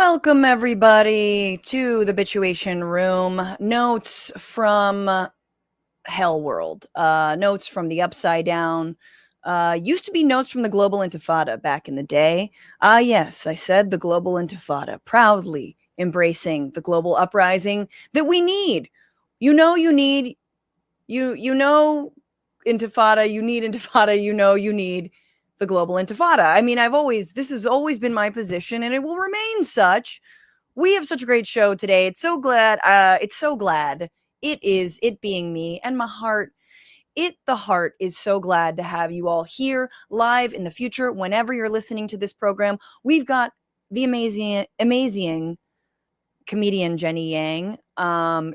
Welcome, everybody, to the Bitchuation Room. Notes from Hell World. Notes from the Upside Down. Used to be notes from the Global Intifada back in the day. Yes, I said the Global Intifada, proudly embracing the global uprising that we need. You know Intifada, you need Intifada, you need the global Intifada. I mean, this has always been my position and it will remain such. We have such a great show today. It's so glad it being me and the heart is so glad to have you all here live in the future. Whenever you're listening to this program, we've got the amazing comedian Jenny Yang.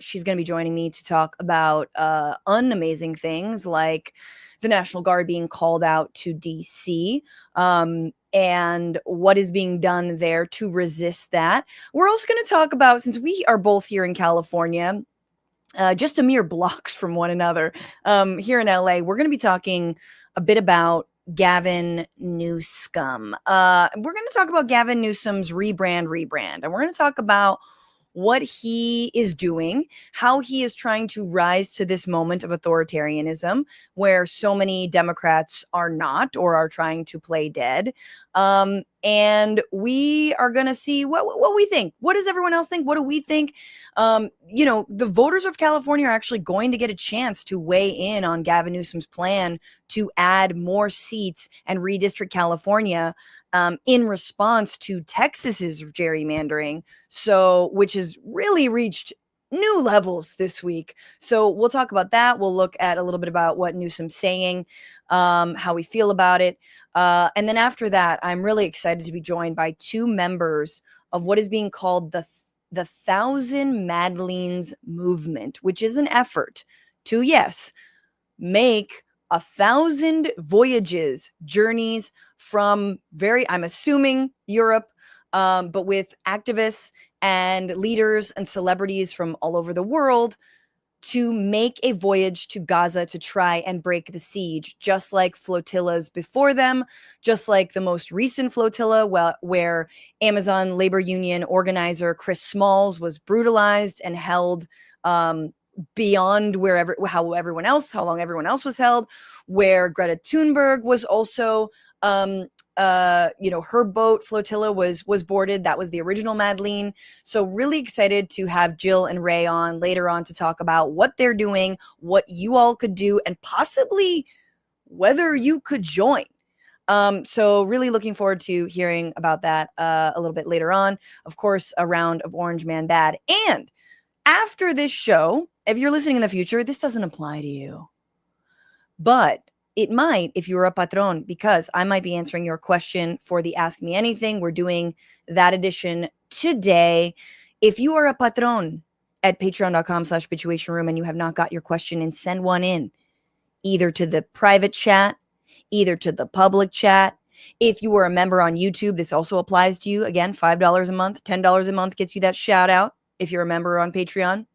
She's going to be joining me to talk about unamazing things like the National Guard being called out to DC, and what is being done there to resist that. We're also going to talk about, since we are both here in California, just a mere blocks from one another, here in LA, we're going to be talking a bit about Gavin Newsom. We're going to talk about Gavin Newsom's rebrand, and we're going to talk about what he is doing, how he is trying to rise to this moment of authoritarianism where so many Democrats are not or are trying to play dead. And we are going to see what we think. What does everyone else think? What do we think? The voters of California are actually going to get a chance to weigh in on Gavin Newsom's plan to add more seats and redistrict California in response to Texas's gerrymandering, which has really reached new levels this week. So we'll talk about that. We'll look at a little bit about what Newsom's saying, how we feel about it. And then after that, I'm really excited to be joined by two members of what is being called the 1,000 Madleens Movement, which is an effort to, yes, make 1,000 voyages, journeys from I'm assuming Europe, but with activists and leaders and celebrities from all over the world to make a voyage to Gaza to try and break the siege, just like flotillas before them, just like the most recent flotilla where Amazon labor union organizer Chris Smalls was brutalized and held beyond how long everyone else was held, where Greta Thunberg was also her boat flotilla was boarded. That was the original Madleen. So really excited to have Jil and Rae on later on to talk about what they're doing, what you all could do, and possibly whether you could join. So really looking forward to hearing about that a little bit later on. Of course, a round of Orange Man Bad. And after this show, if you're listening in the future, this doesn't apply to you. But it might if you're a patron, because I might be answering your question for the Ask Me Anything. We're doing that edition today. If you are a patron at patreon.com/bitchuationroom and you have not got your question in, send one in, either to the private chat, either to the public chat. If you are a member on YouTube, this also applies to you. Again, $5 a month, $10 a month gets you that shout out if you're a member on Patreon.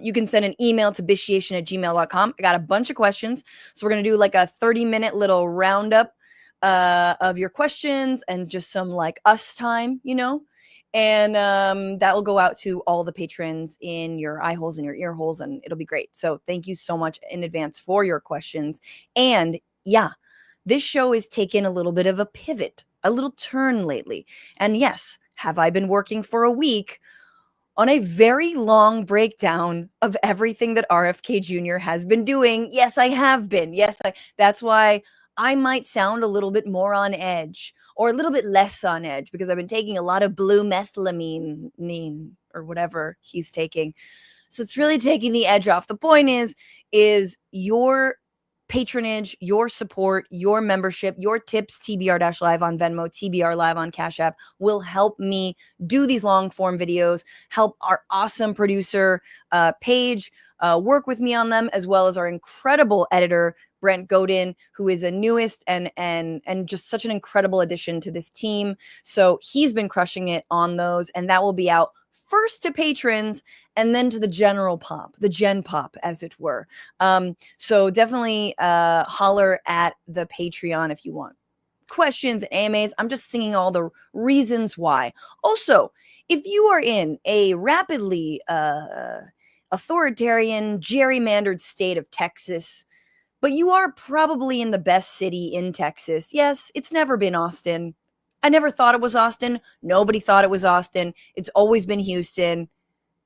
You can send an email to bitchuation@gmail.com. I got a bunch of questions. So we're going to do like a 30-minute little roundup of your questions and just some like us time, and that will go out to all the patrons in your eye holes and your ear holes, and it'll be great. So thank you so much in advance for your questions. And yeah, this show is taking a little bit of a pivot, a little turn lately. And yes, have I been working for a week on a very long breakdown of everything that RFK Jr. has been doing? Yes, I have been. That's why I might sound a little bit more on edge or a little bit less on edge, because I've been taking a lot of blue methylamine or whatever he's taking. So it's really taking the edge off. The point is your patronage, your support, your membership, your tips, TBR-live on Venmo, TBR live on Cash App, will help me do these long form videos, help our awesome producer, Paige, work with me on them, as well as our incredible editor, Brent Godin, who is a newest and just such an incredible addition to this team. So he's been crushing it on those, and that will be out first to patrons and then to the general pop, the gen pop, as it were. So definitely holler at the Patreon if you want questions and AMAs. I'm just singing all the reasons why. Also, if you are in a rapidly authoritarian, gerrymandered state of Texas, but you are probably in the best city in Texas. Yes, it's never been Austin. I never thought it was Austin. Nobody thought it was Austin. It's always been Houston.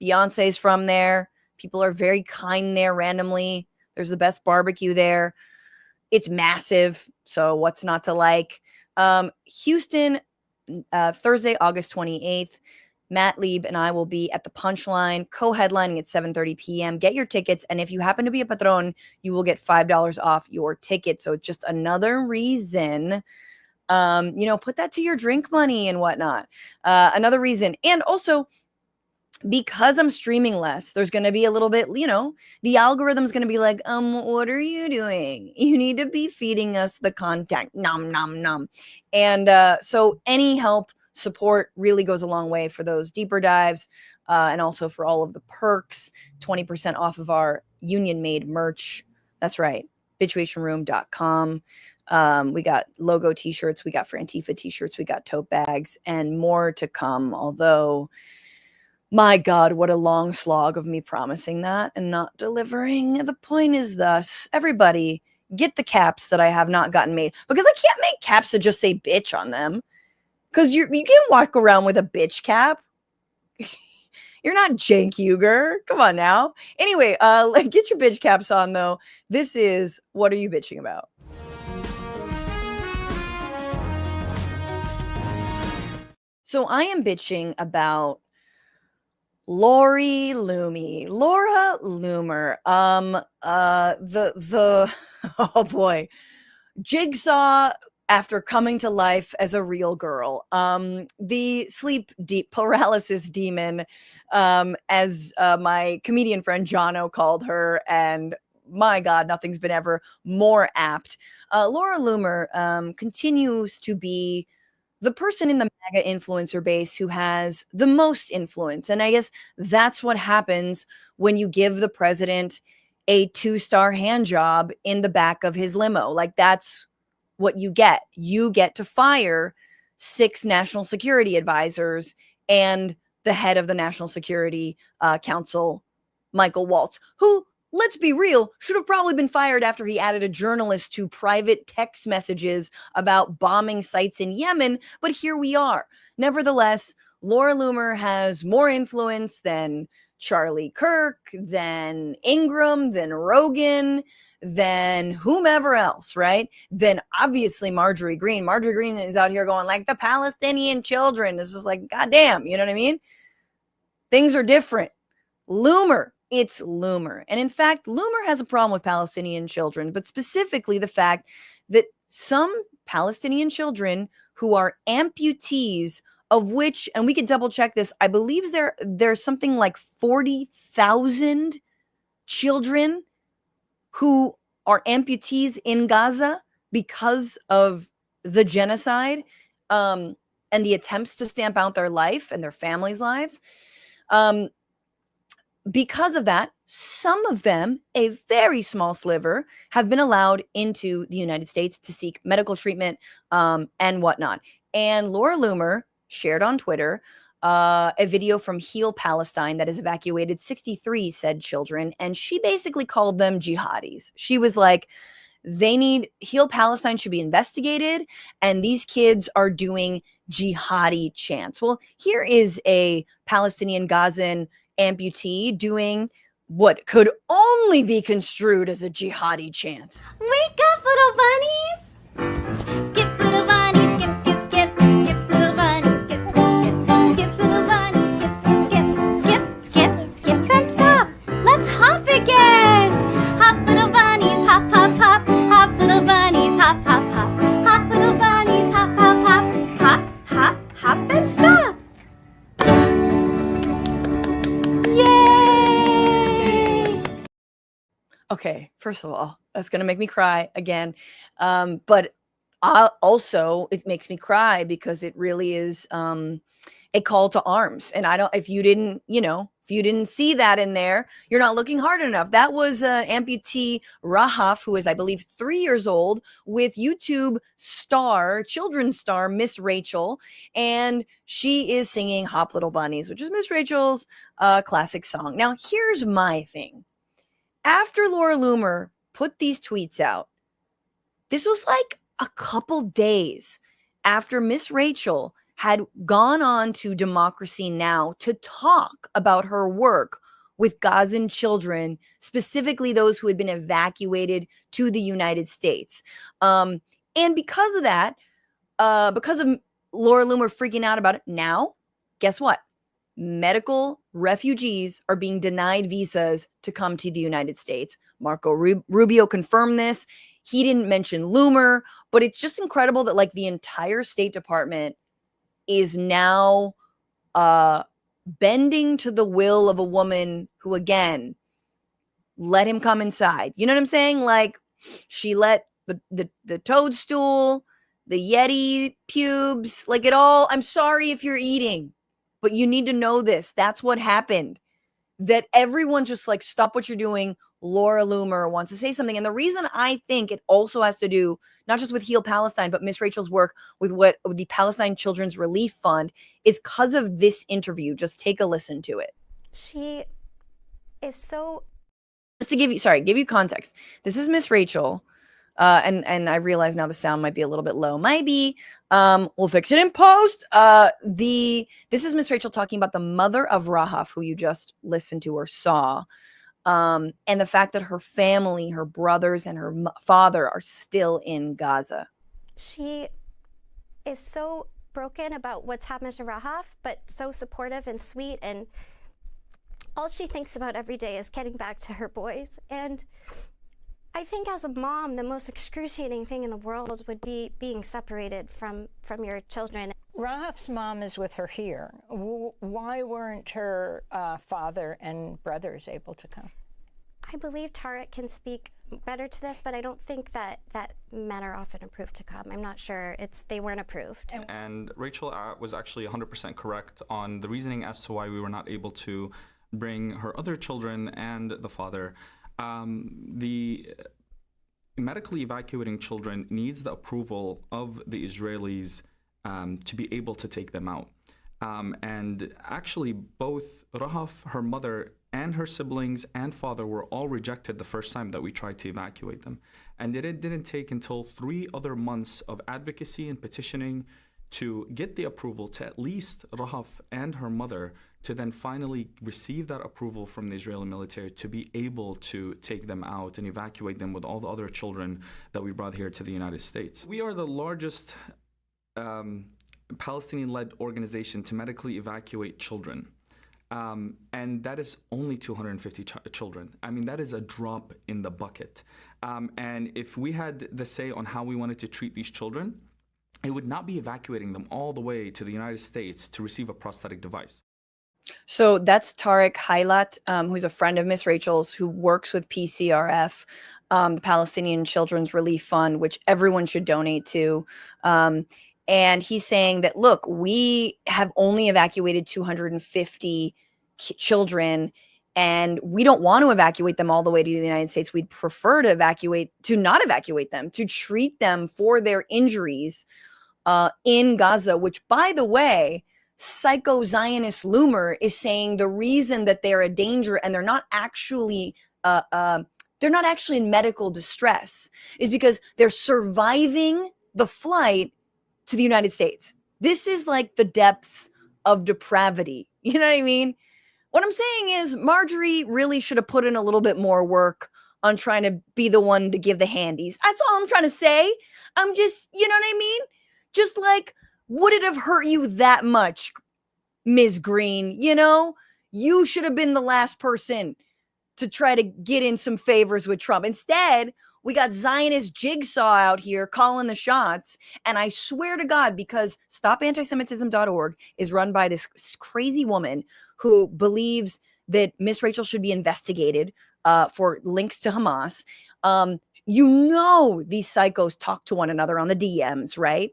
Beyonce's from there. People are very kind there randomly. There's the best barbecue there. It's massive, so what's not to like? Houston, Thursday, August 28th. Matt Lieb and I will be at the Punchline, co-headlining at 7:30 p.m. Get your tickets, and if you happen to be a patron, you will get $5 off your ticket. So it's just another reason, put that to your drink money and whatnot. Another reason, and also because I'm streaming less, there's going to be a little bit, the algorithm's going to be like, what are you doing? You need to be feeding us the content. Nom, nom, nom. And so any help, support really goes a long way for those deeper dives and also for all of the perks, 20% off of our union-made merch. That's right, bitchuates.com. We got logo t-shirts, we got for Antifa t-shirts, we got tote bags, and more to come, although... my God, what a long slog of me promising that and not delivering. The point is thus, everybody get the caps that I have not gotten made, because I can't make caps that just say bitch on them. Because you can't walk around with a bitch cap. You're not Cenk Uygur. Come on now. Anyway, get your bitch caps on, though. This is What Are You Bitching About? So I am bitching about Laura Loomer. Oh boy, Jigsaw after coming to life as a real girl. The sleep paralysis demon, as my comedian friend Jono called her, and my God, nothing's been ever more apt. Laura Loomer continues to be the person in the MAGA influencer base who has the most influence. And I guess that's what happens when you give the president a 2-star hand job in the back of his limo. Like, that's what you get. You get to fire 6 national security advisors and the head of the National Security Council, Michael Waltz, who, let's be real, should have probably been fired after he added a journalist to private text messages about bombing sites in Yemen, but here we are. Nevertheless, Laura Loomer has more influence than Charlie Kirk, than Ingram, than Rogan, than whomever else, right? Then obviously Marjorie Greene. Marjorie Greene is out here going like the Palestinian children. This is like, goddamn, you know what I mean? Things are different. Loomer. It's Loomer. And in fact, Loomer has a problem with Palestinian children, but specifically the fact that some Palestinian children who are amputees, of which, and we could double check this, I believe there's something like 40,000 children who are amputees in Gaza because of the genocide and the attempts to stamp out their life and their families' lives. Because of that, some of them, a very small sliver, have been allowed into the United States to seek medical treatment and whatnot. And Laura Loomer shared on Twitter a video from Heal Palestine that has evacuated 63 said children, and she basically called them jihadis. She was like, Heal Palestine should be investigated, and these kids are doing jihadi chants. Well, here is a Palestinian Gazan amputee doing what could only be construed as a jihadi chant. Wake up, little bunnies! Skip, little bunnies, skip, skip, skip. Skip, little bunnies, skip, skip, skip. Skip, little bunnies, skip, skip, skip. Skip, skip, then stop. Let's hop again. Hop, little bunnies, hop, hop, hop. Hop, little bunnies, hop, hop, hop. Hop, little bunnies, hop, hop, hop. Hop, hop, hop, and stop. Okay, first of all, that's going to make me cry again. But also, it makes me cry because it really is a call to arms. And if you If you didn't see that in there, you're not looking hard enough. That was amputee Rahaf, who is, I believe, 3 years old, with YouTube star, children's star, Miss Rachel. And she is singing Hop Little Bunnies, which is Miss Rachel's classic song. Now, here's my thing. After Laura Loomer put these tweets out, this was like a couple days after Miss Rachel had gone on to Democracy Now! To talk about her work with Gazan children, specifically those who had been evacuated to the United States. And because of that, because of Laura Loomer freaking out about it, now, guess what? Medical refugees are being denied visas to come to the United States. Marco Rubio confirmed this. He didn't mention Loomer, but it's just incredible that like the entire State Department is now bending to the will of a woman who, again, let him come inside. You know what I'm saying? Like, she let the toadstool, the Yeti pubes, like it all. I'm sorry if you're eating, but you need to know this. That's what happened. That everyone just like, stop what you're doing. Laura Loomer wants to say something. And the reason I think it also has to do not just with Heal Palestine, but Miss Rachel's work with the Palestine Children's Relief Fund is because of this interview. Just take a listen to it. She is so... Just to give you context. This is Miss Rachel. And I realize now the sound might be a little bit low. Maybe we'll fix it in post. This is Miss Rachel talking about the mother of Rahaf, who you just listened to or saw. And the fact that her family, her brothers and her father are still in Gaza. She is so broken about what's happened to Rahaf, but so supportive and sweet. And all she thinks about every day is getting back to her boys. And I think as a mom, the most excruciating thing in the world would be being separated from your children. Rahaf's mom is with her here. Why weren't her father and brothers able to come? I believe Tarek can speak better to this, but I don't think that men are often approved to come. I'm not sure. They weren't approved. And Rachel was actually 100% correct on the reasoning as to why we were not able to bring her other children and the father. The medically evacuating children needs the approval of the Israelis to be able to take them out. And actually both Rahaf, her mother, and her siblings and father were all rejected the first time that we tried to evacuate them. And it didn't take until 3 other months of advocacy and petitioning to get the approval to at least Rahaf and her mother to then finally receive that approval from the Israeli military to be able to take them out and evacuate them with all the other children that we brought here to the United States. We are the largest Palestinian-led organization to medically evacuate children. And that is only 250 children. I mean, that is a drop in the bucket. And if we had the say on how we wanted to treat these children, it would not be evacuating them all the way to the United States to receive a prosthetic device. So that's Tarek Haylat, who's a friend of Miss Rachel's, who works with PCRF, the Palestinian Children's Relief Fund, which everyone should donate to. And he's saying that, look, we have only evacuated 250 children, and we don't want to evacuate them all the way to the United States. We'd prefer to not evacuate them, to treat them for their injuries in Gaza, which, by the way, psycho-Zionist Loomer is saying the reason that they're a danger and they're not actually in medical distress is because they're surviving the flight to the United States. This is like the depths of depravity. You know what I mean? What I'm saying is Marjorie really should have put in a little bit more work on trying to be the one to give the handies. That's all I'm trying to say. I'm just, you know what I mean? Just like, would it have hurt you that much, Ms. Green? You know, you should have been the last person to try to get in some favors with Trump. Instead, we got Zionist Jigsaw out here calling the shots. And I swear to God, because StopAntisemitism.org is run by this crazy woman who believes that Miss Rachel should be investigated for links to Hamas. You know, these psychos talk to one another on the DMs, right?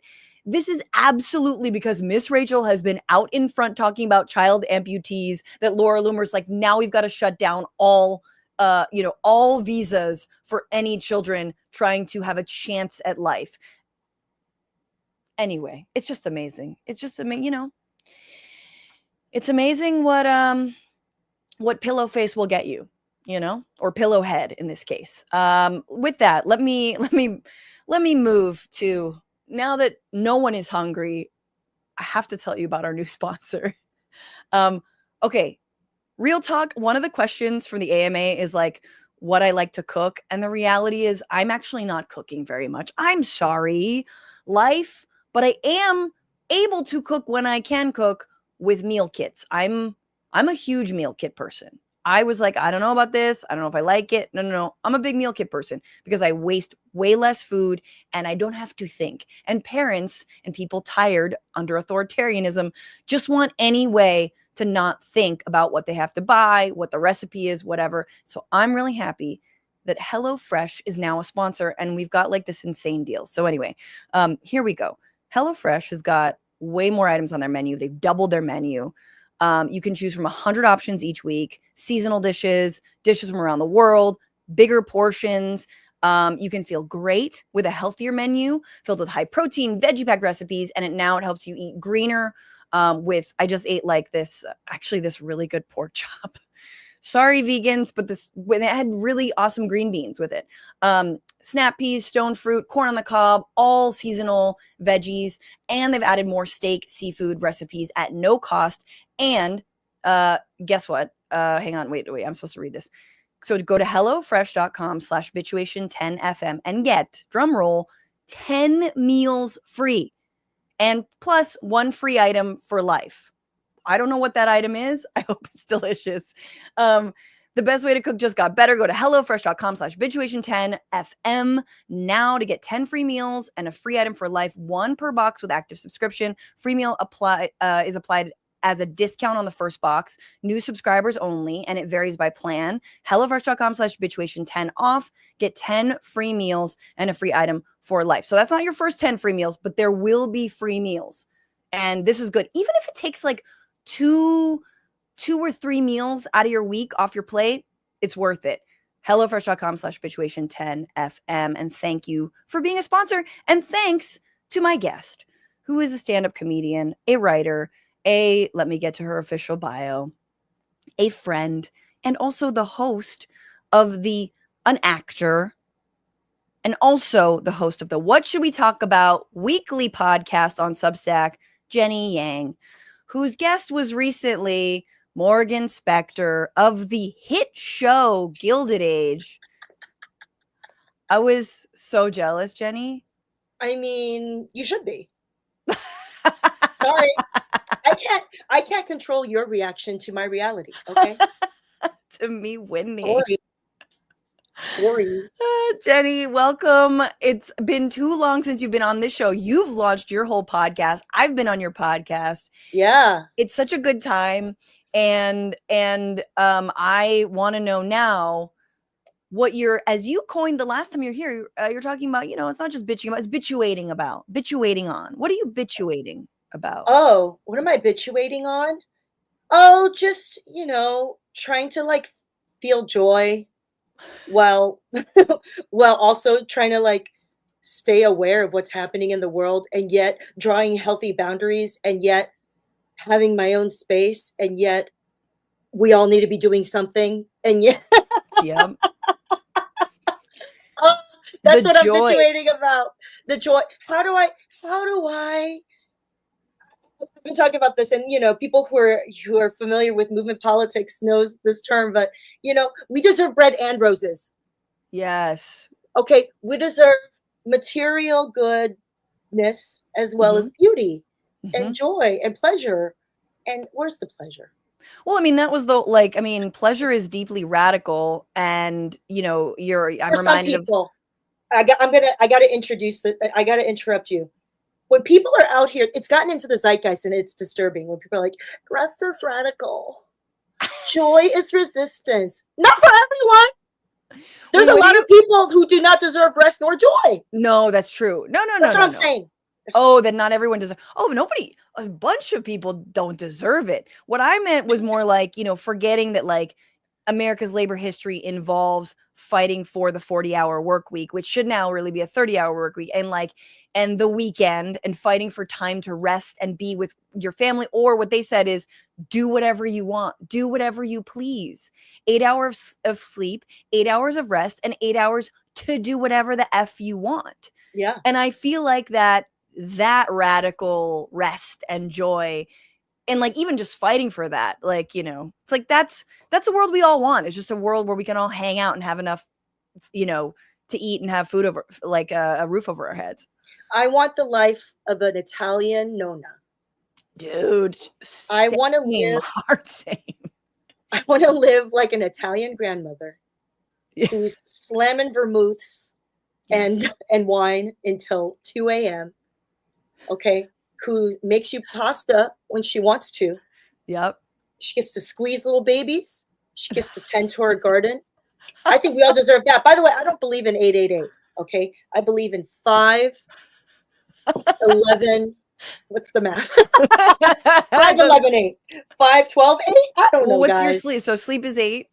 This is absolutely because Miss Rachel has been out in front talking about child amputees, that Laura Loomer's like, now we've got to shut down all all visas for any children trying to have a chance at life. Anyway, it's just amazing. It's just amazing, it's amazing what pillow face will get you, or pillow head in this case. With that, let me move to, now that no one is hungry, I have to tell you about our new sponsor. Okay, real talk. One of the questions from the AMA is like, what I like to cook. And the reality is I'm actually not cooking very much. I'm sorry, life, but I am able to cook when I can cook with meal kits. I'm a huge meal kit person. I was like, I don't know about this. I don't know if I like it. No. I'm a big meal kit person because I waste way less food and I don't have to think. And parents and people tired under authoritarianism just want any way to not think about what they have to buy, what the recipe is, whatever. So I'm really happy that HelloFresh is now a sponsor and we've got like this insane deal. So anyway, here we go. HelloFresh has got way more items on their menu. They've doubled their menu. You can choose from 100 options each week, seasonal dishes from around the world, bigger portions. You can feel great with a healthier menu filled with high protein, veggie packed recipes. And it helps you eat greener I just ate like this really good pork chop. Sorry, vegans, but when it had really awesome green beans with it. Snap peas, stone fruit, corn on the cob, all seasonal veggies. And they've added more steak, seafood recipes at no cost. And guess what? Hang on, wait, I'm supposed to read this. So go to hellofresh.com/bitchuation10fm and get, drum roll, 10 meals free. And plus 1 free item for life. I don't know what that item is. I hope it's delicious. The best way to cook just got better. Go to hellofresh.com/bitchuation10fm now to get 10 free meals and a free item for life, 1 per box with active subscription. Free meal is applied as a discount on the first box. New subscribers only, and it varies by plan. hellofresh.com/bitchuation10 off. Get 10 free meals and a free item for life. So that's not your first 10 free meals, but there will be free meals. And this is good. Even if it takes like two or 3 meals out of your week off your plate, it's worth it. hellofresh.com/bitchuation10fm. And thank you for being a sponsor. And thanks to my guest, who is a stand-up comedian, a writer, let me get to her official bio, a friend, and also the host of an actor, and also the host of the What Should We Talk About weekly podcast on Substack, Jenny Yang, whose guest was recently Morgan Spector of the hit show Gilded Age. I was so jealous, Jenny. I mean, you should be. Sorry. I can't control your reaction to my reality, okay? To me winning. Sorry. Jenny, welcome. It's been too long since you've been on this show. You've launched your whole podcast. I've been on your podcast. Yeah. It's such a good time. And I want to know now what as you coined the last time you're here, you're talking about, it's not just bitching about, it's bitchuating on. What are you bitchuating about? Oh, what am I bitchuating on? Oh, just, trying to like feel joy while also trying to like stay aware of what's happening in the world, and yet drawing healthy boundaries, and yet having my own space, and yet we all need to be doing something, and yet Yep. That's what I'm bitchuating about. The joy. How do I I've been talking about this, and people who are familiar with movement politics knows this term, but we deserve bread and roses. Yes. Okay, we deserve material goodness as well as beauty and joy and pleasure. And where's the pleasure? Well, I mean, that was pleasure is deeply radical, and I'm reminded of people. I got to introduce I got to interrupt you. When people are out here, it's gotten into the zeitgeist, and it's disturbing when people are like, rest is radical. Joy is resistance. Not for everyone. There's a lot of people who do not deserve rest nor joy. No, that's true. No. That's what I'm saying. Oh, that not everyone deserves. Oh, nobody, a bunch of people don't deserve it. What I meant was more like, forgetting that like America's labor history involves fighting for the 40-hour work week, which should now really be a 30-hour work week, and the weekend, and fighting for time to rest and be with your family. Or what they said is do whatever you want, do whatever you please. 8 hours of sleep, 8 hours of rest, and 8 hours to do whatever the F you want. Yeah. And I feel like that radical rest and joy, and like even just fighting for that, like, it's like that's a world we all want. It's just a world where we can all hang out and have enough, to eat and have food over, like a roof over our heads. I want the life of an Italian nonna. Dude, I want to same, live. hard same. I want to live like an Italian grandmother who's slamming vermouths Yes. and wine until 2 a.m. Okay, who makes you pasta when she wants to. Yep. She gets to squeeze little babies. She gets to tend to her garden. I think we all deserve that. By the way, I don't believe in 888. Okay, I believe in 5, 11. What's the math? 5, 11, 8. 5, 12, 8. I don't know. Well, what's guys. your sleep? So sleep is 8.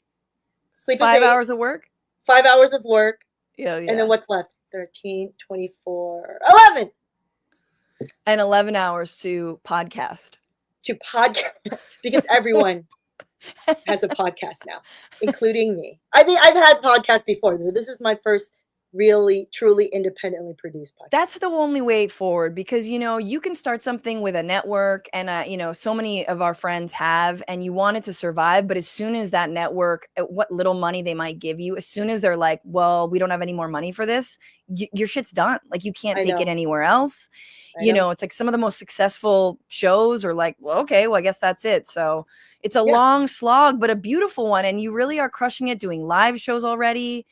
Sleep 5 is 8. hours of work. 5 hours of work. Yeah. And then what's left? 13, 24, 11. And 11 hours to podcast. To podcast, because everyone has a podcast now, including me. I mean, I've had podcasts before. This is my first really, truly independently produced podcast. That's the only way forward, because, you can start something with a network, and, so many of our friends have, and you want it to survive. But as soon as that network, what little money they might give you, as soon as they're like, well, we don't have any more money for this, your shit's done. Like, you can't take it anywhere else. It's like some of the most successful shows are like, well, okay, well, I guess that's it. So it's a long slog, but a beautiful one. And you really are crushing it doing live shows already.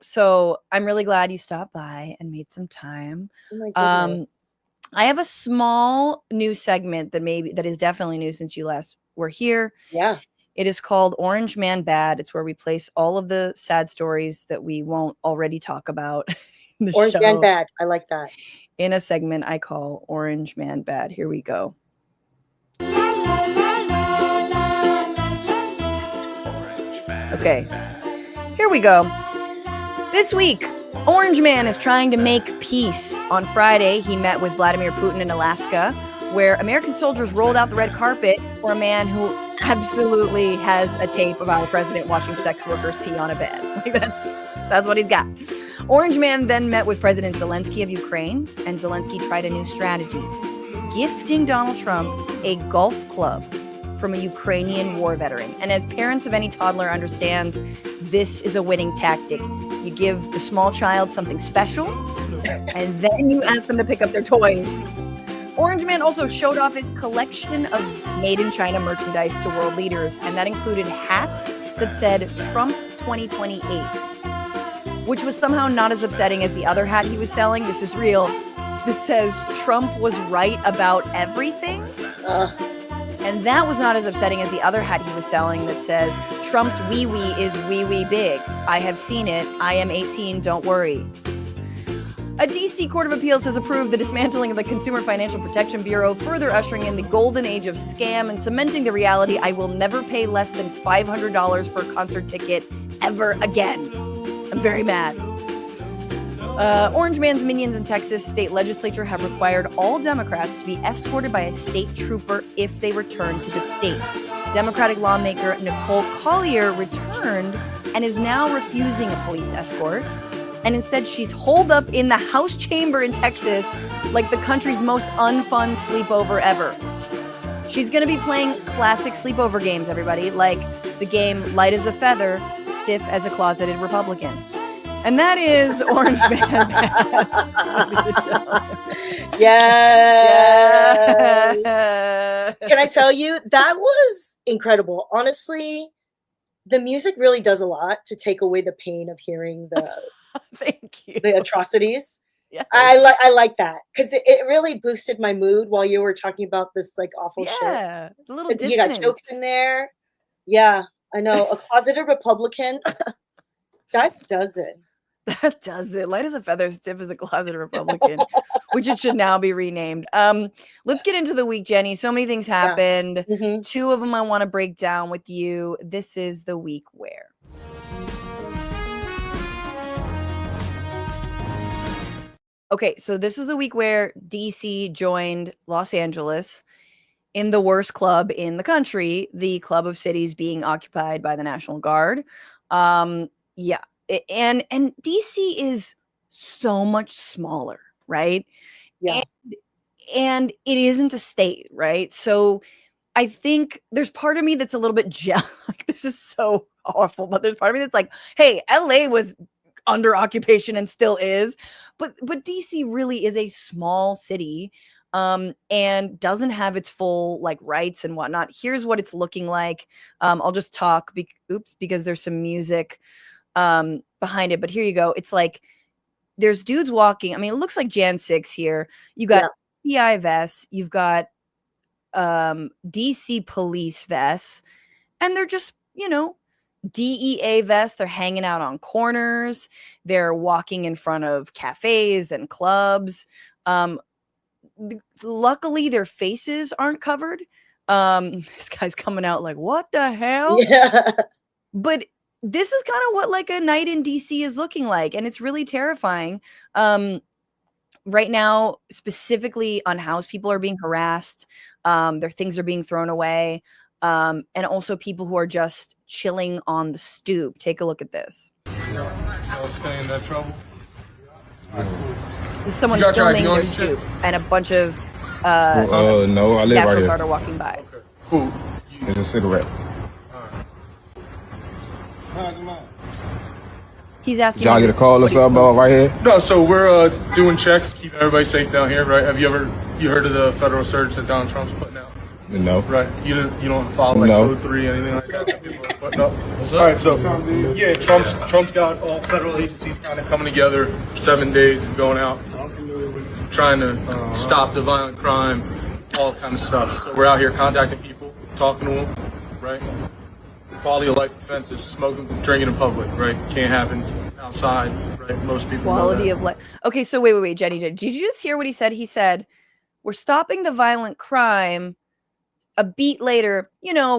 So I'm really glad you stopped by and made some time. Oh my goodness. I have a small new segment that is definitely new since you last were here. Yeah. It is called Orange Man Bad. It's where we place all of the sad stories that we won't already talk about. In the Orange show, Man Bad. I like that. in a segment I call Orange Man Bad. Here we go. Okay, here we go. This week, Orange Man is trying to make peace. On Friday, he met with Vladimir Putin in Alaska, where American soldiers rolled out the red carpet for a man who absolutely has a tape of our president watching sex workers pee on a bed. Like that's what he's got. Orange Man then met with President Zelensky of Ukraine, and Zelensky tried a new strategy, gifting Donald Trump a golf club from a Ukrainian war veteran. And as parents of any toddler understands, this is a winning tactic. You give the small child something special, and then you ask them to pick up their toys. Orange Man also showed off his collection of made-in-China merchandise to world leaders, and that included hats that said Trump 2028, which was somehow not as upsetting as the other hat he was selling. This is real. That says Trump was right about everything. And that was not as upsetting as the other hat he was selling that says, Trump's wee-wee is wee-wee big. I have seen it. I am 18. Don't worry. A D.C. Court of Appeals has approved the dismantling of the Consumer Financial Protection Bureau, further ushering in the golden age of scam and cementing the reality I will never pay less than $500 for a concert ticket ever again. I'm very mad. Orange Man's minions in Texas state legislature have required all Democrats to be escorted by a state trooper if they return to the state. Democratic lawmaker Nicole Collier returned and is now refusing a police escort. And instead, she's holed up in the House chamber in Texas like the country's most unfun sleepover ever. She's going to be playing classic sleepover games, everybody, like the game Light as a Feather, Stiff as a Closeted Republican. And that is Orange Man Bad. Yes. Yeah. Can I tell you, that was incredible. Honestly, the music really does a lot to take away the pain of hearing Thank you. the atrocities. Yes. I like that because it really boosted my mood while you were talking about this like awful shit. Yeah, a little You dissonance. got jokes in there. Yeah, I know. A closeted Republican. That does it. That does it. Light as a feather, stiff as a closet Republican, which it should now be renamed. Let's get into the week, Jenny. So many things happened. hmm 2 of them I want to break down with you. This is the week where. Okay, so this was the week where DC joined Los Angeles in the worst club in the country, the club of cities being occupied by the National Guard. Yeah, and DC is so much smaller, right? Yeah. And it isn't a state, right? So I think there's part of me that's a little bit jealous. Like, this is so awful, but there's part of me that's like, hey, LA was under occupation and still is, but DC really is a small city, and doesn't have its full like rights and whatnot. Here's what it's looking like. I'll just talk because there's some music behind it, but here you go. It's like there's dudes walking. I mean, it looks like Jan 6 here. You got PI vests, you've got DC police vests, and they're just, DEA vests. They're hanging out on corners. They're walking in front of cafes and clubs. Luckily, their faces aren't covered. This guy's coming out like, what the hell? Yeah. But this is kind of what like a night in DC is looking like, and it's really terrifying. Right now, specifically unhoused people are being harassed. Their things are being thrown away. And also people who are just chilling on the stoop. Take a look at this. Y'all stay in that trouble? This is someone You got your filming ID on their you, stoop, too? and a bunch of No, I live right National here. Guard are walking by. Cool. It's a cigarette. He's asking. Y'all get a call or what he's something smoking. right here? No, so we're doing checks, keeping everybody safe down here, right? Have you heard of the federal surge that Donald Trump's putting out? No. Right. You don't follow like No. Code 3, anything like that? But no. All right. So yeah, Trump's got all federal agencies kind of coming together, 7 days of going out, trying to stop the violent crime, all kind of stuff. So we're out here contacting people, talking to them, right? Quality of life offenses, smoking, drinking in public, right? Can't happen outside, right? Most people. Quality of life. Okay, so wait, Jenny. Did you just hear what he said? He said, "We're stopping the violent crime." A beat later,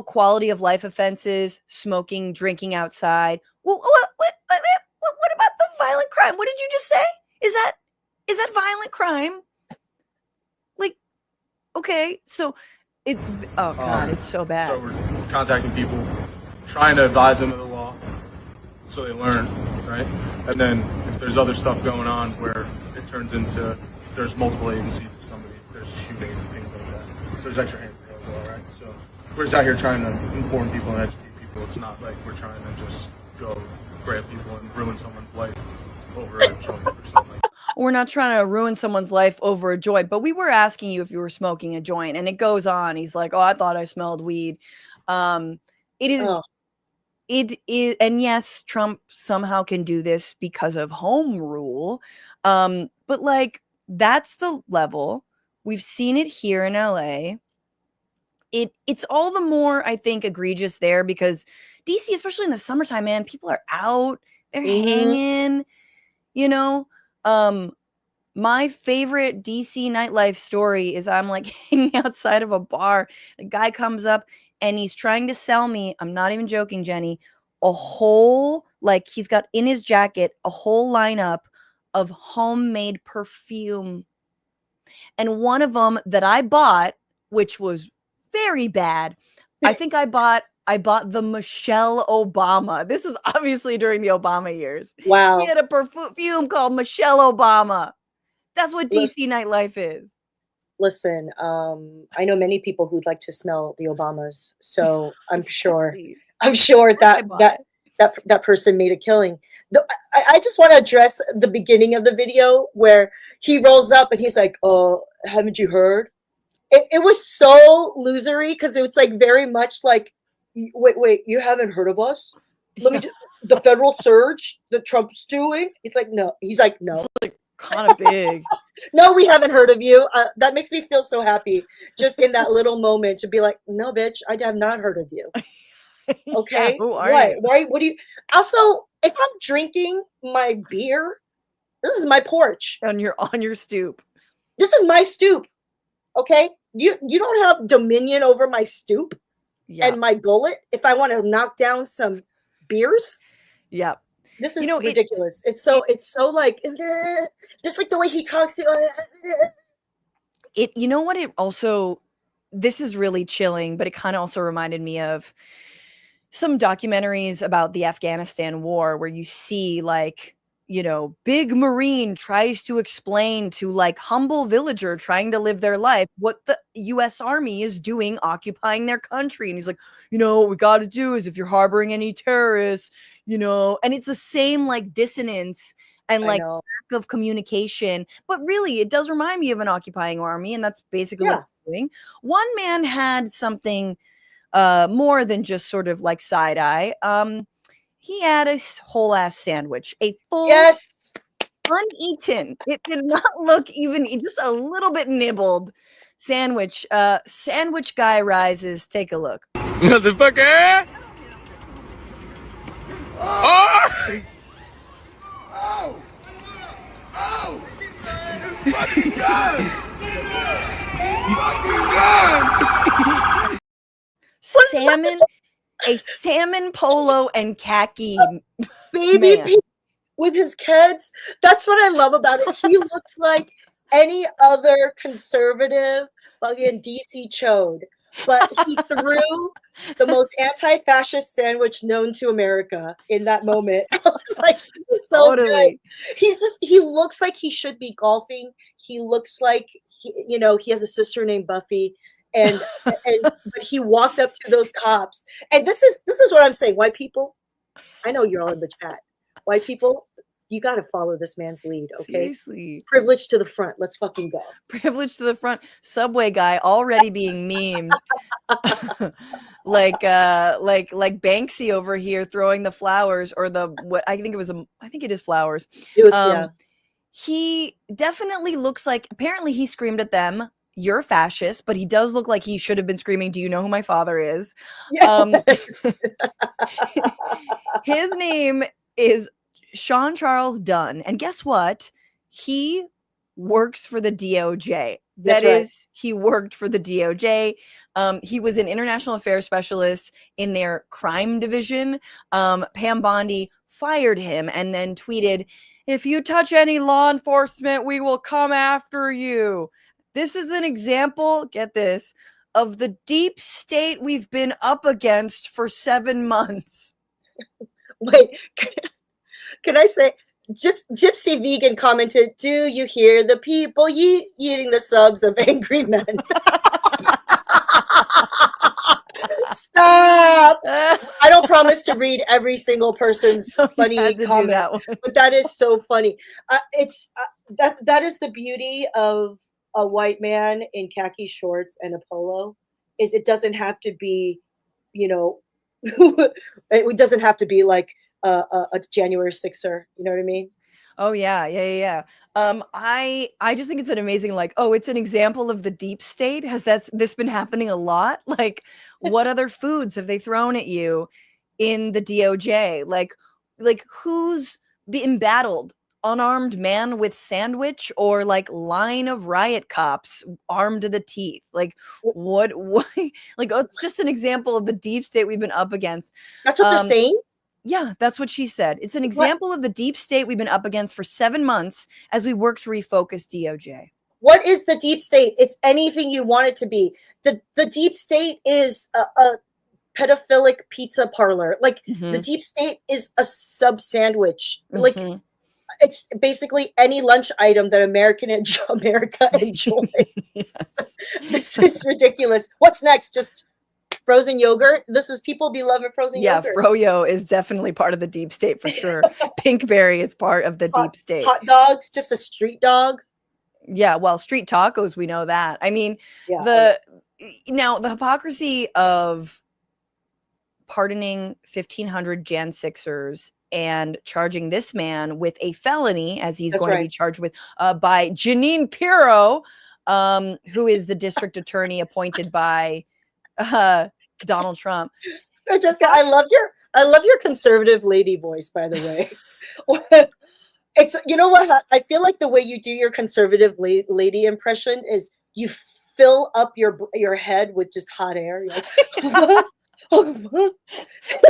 quality of life offenses, smoking, drinking outside. Well, what about the violent crime? What did you just say? Is that violent crime? Like, okay, so it's it's so bad. So we're contacting people, trying to advise them of the law, so they learn, right? And then if there's other stuff going on where it turns into there's multiple agencies of somebody, there's shootings and things like that. So there's extra hands as well, right? So we're just out here trying to inform people and educate people. It's not like we're trying to just go grab people and ruin someone's life over a joint or something. We're not trying to ruin someone's life over a joint, but we were asking you if you were smoking a joint, and it goes on. He's like, "Oh, I thought I smelled weed." It is. Oh. It is, and yes, Trump somehow can do this because of home rule. But like, that's the level. We've seen it here in LA. It's all the more, I think, egregious there because DC, especially in the summertime, man, people are out, they're hanging, my favorite DC nightlife story is I'm like hanging outside of a bar. A guy comes up and he's trying to sell me, I'm not even joking, Jenny, a whole, like he's got in his jacket, a whole lineup of homemade perfume. And one of them that I bought, which was very bad, I think I bought the Michelle Obama. This was obviously during the Obama years. Wow. He had a perfume called Michelle Obama. That's what DC nightlife is. Listen, I know many people who'd like to smell the Obamas, so I'm sure that person made a killing. I just want to address the beginning of the video where he rolls up and he's like, "Oh, haven't you heard?" It was so losery because it was like very much like, wait, you haven't heard of us? Let me just the federal surge that Trump's doing. It's like, no. He's like, no. Kind of big. No, we haven't heard of you. That makes me feel so happy just in that little moment to be like, no, bitch, I have not heard of you. Okay. Yeah, who are you? Right. What do you also if I'm drinking my beer, this is my porch. On your stoop. This is my stoop. Okay? You don't have dominion over my stoop and my gullet if I want to knock down some beers. Yeah. This is ridiculous. It's so like just like the way he talks to it. You know what? It also, this is really chilling, but it kind of also reminded me of some documentaries about the Afghanistan war where you see like, you know, big Marine tries to explain to like humble villager trying to live their life what the US Army is doing occupying their country. And he's like, you know, what we got to do is if you're harboring any terrorists, you know, and it's the same like dissonance and like lack of communication. But really, it does remind me of an occupying army. And that's basically what they're doing. One man had something more than just sort of like side eye. He had a whole ass sandwich, a full uneaten. It did not look even just a little bit nibbled sandwich. Sandwich guy rises. Take a look. Motherfucker! Oh! Oh! Oh! It's fucking good! It's fucking good! Salmon. A salmon polo and khaki baby man. With his kids. That's what I love about it. He looks like any other conservative fucking DC chode, but he threw the most anti-fascist sandwich known to America in that moment. I was like, so good. He looks like he should be golfing. He looks like he has a sister named Buffy. But he walked up to those cops, and this is what I'm saying. White people, I know you're all in the chat. White people, you got to follow this man's lead, okay? Seriously, privilege to the front. Let's fucking go. Privilege to the front. Subway guy already being memed, like Banksy over here throwing the flowers or I think it is flowers. It was He definitely looks like. Apparently, he screamed at them, "You're fascist," but he does look like he should have been screaming, "Do you know who my father is?" Yes. His name is Sean Charles Dunn. And guess what? He works for the DOJ. He worked for the DOJ. He was an international affairs specialist in their crime division. Pam Bondi fired him and then tweeted, "If you touch any law enforcement, we will come after you." This is an example, get this, of the deep state we've been up against for 7 months. Wait, can I say, Gypsy Vegan commented, "Do you hear the people eating the subs of angry men?" Stop! I don't promise to read every single person's funny comment, but that is so funny. That is the beauty of a white man in khaki shorts and a polo, is it doesn't have to be, it doesn't have to be like a January 6er. You know what I mean? Oh yeah. I just think it's an amazing, like, oh, it's an example of the deep state. Has this been happening a lot? Like, what other foods have they thrown at you in the DOJ? Like who's being battled? Unarmed man with sandwich or like line of riot cops armed to the teeth? Like what like just an example of the deep state we've been up against. That's what they're saying? Yeah, that's what she said. It's an example of the deep state we've been up against for 7 months as we work to refocus DOJ. What is the deep state? It's anything you want it to be. The deep state is a pedophilic pizza parlor. Like the deep state is a sub sandwich. Like it's basically any lunch item that America enjoys. Yes. This is ridiculous. What's next? Just frozen yogurt? People be loving frozen yogurt. Yeah, Froyo is definitely part of the deep state for sure. Pinkberry is part of the deep state. Hot dogs, just a street dog. Yeah, well, street tacos, we know that. I mean, now the hypocrisy of pardoning 1,500 Jan 6ers and charging this man with a felony, as he's going to be charged with, by Jeanine Pirro, who is the district attorney appointed by Donald Trump. Francesca, I I love your conservative lady voice, by the way. It's, you know what? I feel like the way you do your conservative lady impression is you fill up your head with just hot air. You're like,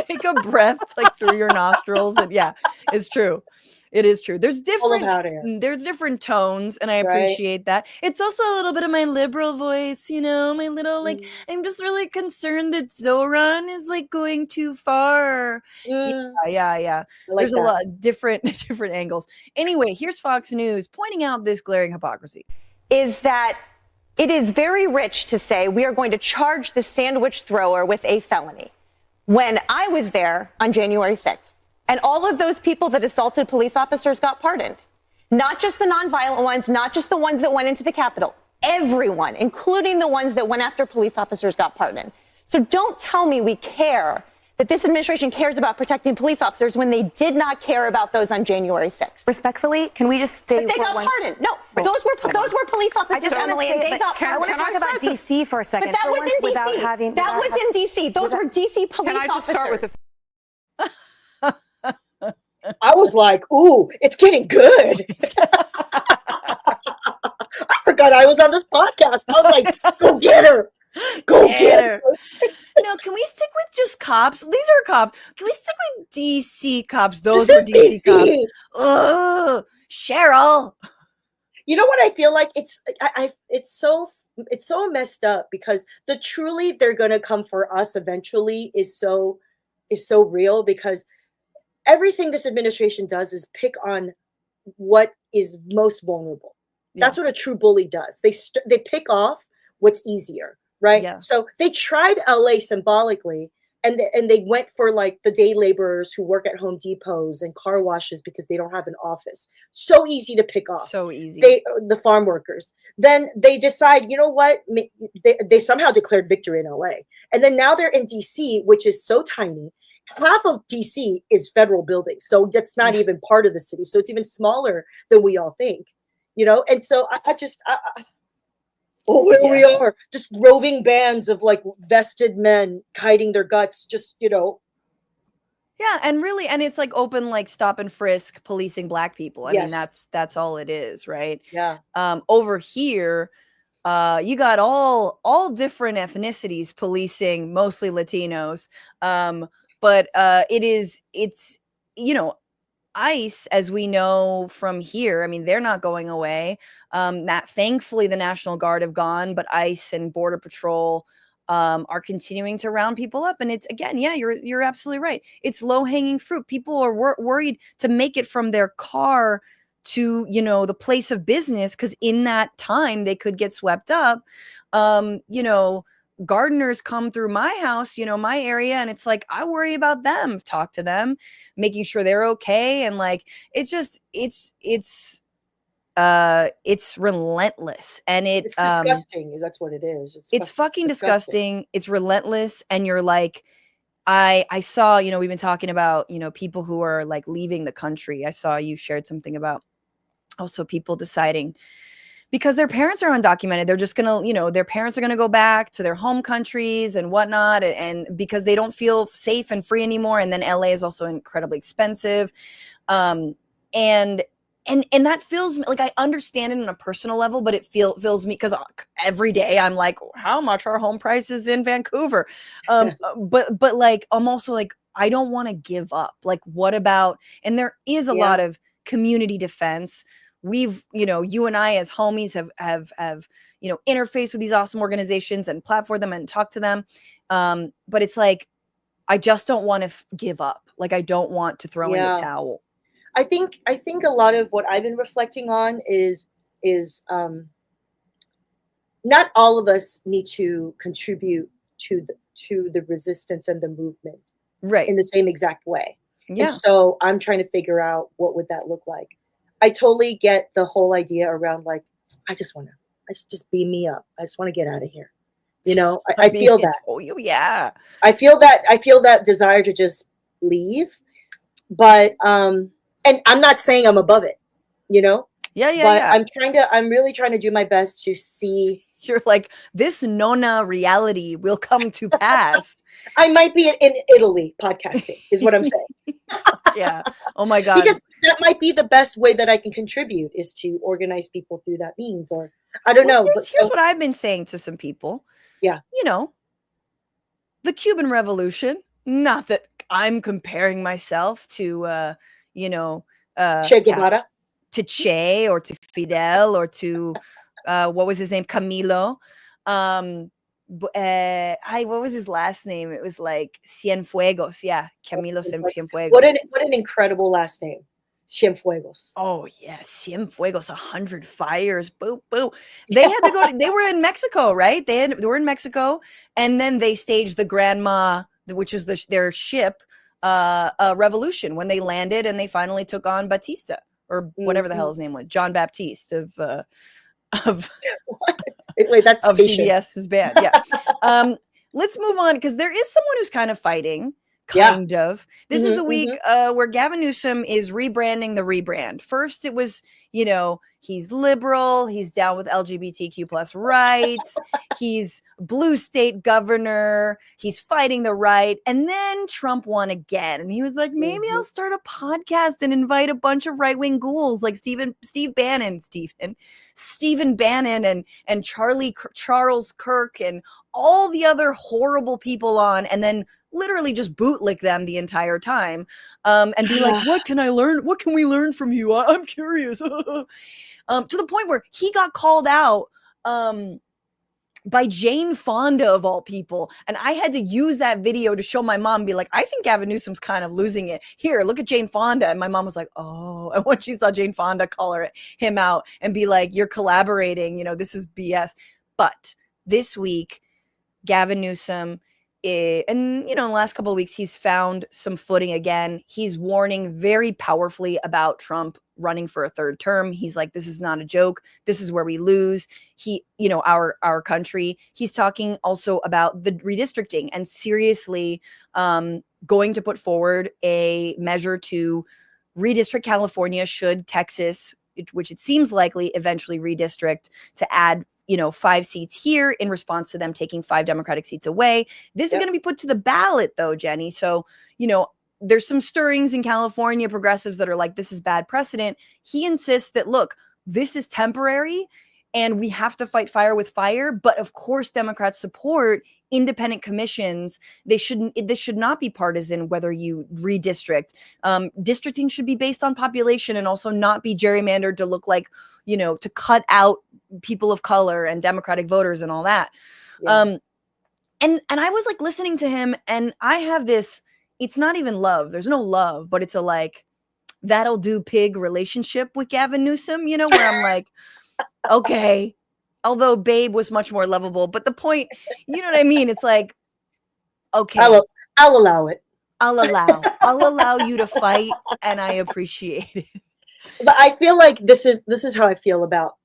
Take a breath like through your nostrils, and yeah, it's true. It is true. There's full of different hot air. there's different tones, and I Right. appreciate that. It's also a little bit of my liberal voice, you know, my little like I'm just really concerned that Zoran is like going too far. Yeah. I like There's a that. lot of different angles. Anyway, here's Fox News pointing out this glaring hypocrisy. Is that it is very rich to say we are going to charge the sandwich thrower with a felony. When I was there on January 6th, and all of those people that assaulted police officers got pardoned. Not just the nonviolent ones, not just the ones that went into the Capitol. Everyone, including the ones that went after police officers, got pardoned. So don't tell me we care, that this administration cares about protecting police officers when they did not care about those on January 6th. Respectfully, can we just stay? But they got pardoned. No, those were police officers, Emily, and they got I pardoned. want to talk about DC for a second. But that was in without DC. having That was in DC. Those were DC police Can I just officers. start with the I was like, ooh, it's getting good. I forgot I was on this podcast. I was like, go get her. Go get her. No, can we stick with just cops? These are cops. Can we stick with DC cops? Those This were is DC cops. DC. Ugh, Cheryl. You know what I feel like? It's so messed up because the truly they're gonna come for us eventually is so real, because everything this administration does is pick on what is most vulnerable. That's what a true bully does. They pick off what's easier, right? Yeah. So they tried LA symbolically, and they went for like the day laborers who work at Home Depots and car washes because they don't have an office. So easy to pick off. So easy. The farm workers. Then they decide, you know what? They somehow declared victory in LA, and then now they're in DC, which is so tiny. Half of DC is federal buildings, so that's not even part of the city. So it's even smaller than we all think, you know. And so we are just roving bands of like vested men hiding their guts, just, you know. Yeah, and really, and it's like open, like stop and frisk, policing Black people. I mean, that's all it is, right? Yeah. Over here, you got all different ethnicities policing, mostly Latinos. But it's, you know, ICE, as we know from here, I mean, they're not going away. Thankfully, the National Guard have gone, but ICE and Border Patrol are continuing to round people up. And it's, again, yeah, you're absolutely right. It's low-hanging fruit. People are worried to make it from their car to, you know, the place of business, because in that time they could get swept up. You know, gardeners come through my house, you know, my area, and it's like, I worry about them, talk to them, making sure they're okay. And like, it's just, it's relentless, and it's disgusting. That's what it is. It's fucking disgusting. It's relentless. And you're like, I saw, you know, we've been talking about, you know, people who are like leaving the country. I saw you shared something about also people deciding, because their parents are undocumented, they're just gonna, you know, their parents are gonna go back to their home countries and whatnot, and because they don't feel safe and free anymore. And then LA is also incredibly expensive, and that feels like, I understand it on a personal level, but it feels me, because every day I'm like, how much are home prices in Vancouver? But like, I'm also like, I don't want to give up. Like, what about? And there is a lot of community defense. We've, you know, you and I as homies have you know, interfaced with these awesome organizations and platform them and talk to them. But it's like, I just don't want to give up. Like, I don't want to throw in the towel. I think a lot of what I've been reflecting on is not all of us need to contribute to the resistance and the movement, right, in the same exact way. Yeah. And so I'm trying to figure out what would that look like. I totally get the whole idea around like, I just beam me up. I just want to get out of here. You know, I feel that. Oh, yeah. I feel that desire to just leave, but and I'm not saying I'm above it, you know. Yeah. But I'm really trying to do my best to see You're like, this Nona reality will come to pass. I might be in Italy podcasting, is what I'm saying. Yeah. Oh my God. Because that might be the best way that I can contribute, is to organize people through that means, or I don't know. But Here's what I've been saying to some people. Yeah. You know, the Cuban Revolution, not that I'm comparing myself to, Che Guevara, to Che or to Fidel or to, what was his name? Camilo. What was his last name? It was like Cienfuegos. Yeah. Camilo Cienfuegos. What an incredible last name. Cienfuegos. Oh yeah, Cienfuegos, 100 fires. Boo, boo. They had to go. They were in Mexico, right? They were in Mexico, and then they staged the Grandma, which is their ship, revolution when they landed, and they finally took on Batista, or whatever the hell his name was, John Baptiste of Wait, that's of Haitian. CBS's band. Yeah. Let's move on, because there is someone who's kind of fighting. Kind of. This is the week where Gavin Newsom is rebranding the rebrand. First, it was, he's liberal, he's down with LGBTQ plus rights, he's blue state governor, he's fighting the right, and then Trump won again. And he was like, maybe I'll start a podcast and invite a bunch of right-wing ghouls like Stephen Bannon and Charles Kirk and all the other horrible people on, and then literally just bootlick them the entire time, and be like, what can I learn? What can we learn from you? I'm curious. To the point where he got called out by Jane Fonda, of all people. And I had to use that video to show my mom and be like, I think Gavin Newsom's kind of losing it. Here, look at Jane Fonda. And my mom was like, oh. And when she saw Jane Fonda call him out and be like, you're collaborating, this is BS. But this week, Gavin Newsom, and in the last couple of weeks, he's found some footing again. He's warning very powerfully about Trump running for a third term. He's like, this is not a joke. This is where we lose our country. He's talking also about the redistricting and seriously going to put forward a measure to redistrict California should Texas, which it seems likely, eventually redistrict to add 5 seats here in response to them taking 5 Democratic seats away. This is going to be put to the ballot, though, Jenny. So, there's some stirrings in California, progressives that are like, this is bad precedent. He insists that, look, this is temporary and we have to fight fire with fire. But of course, Democrats support independent commissions. This should not be partisan, whether you redistrict. Districting should be based on population and also not be gerrymandered to look like, to cut out people of color and Democratic voters and all that. Yeah. And I was like listening to him, and I have this, it's not even love. There's no love, but it's a like, that'll do pig relationship with Gavin Newsom, where I'm like, okay, although Babe was much more lovable, but the point, you know what I mean? It's like, okay, I'll allow it. I'll allow you to fight, and I appreciate it. But I feel like this is how I feel about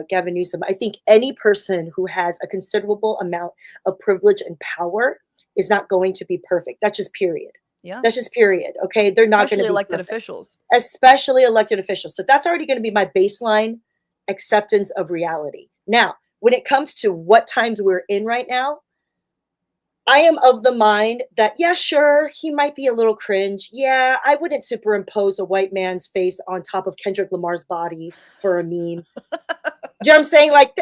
Gavin Newsom. I think any person who has a considerable amount of privilege and power is not going to be perfect. That's just period. Yeah. That's just period. Okay. They're not going to be elected perfect. officials. Especially elected officials. So that's already going to be my baseline acceptance of reality. Now, when it comes to what times we're in right now, I am of the mind that, yeah, sure, he might be a little cringe. Yeah, I wouldn't superimpose a white man's face on top of Kendrick Lamar's body for a meme. Do you know what I'm saying? Like,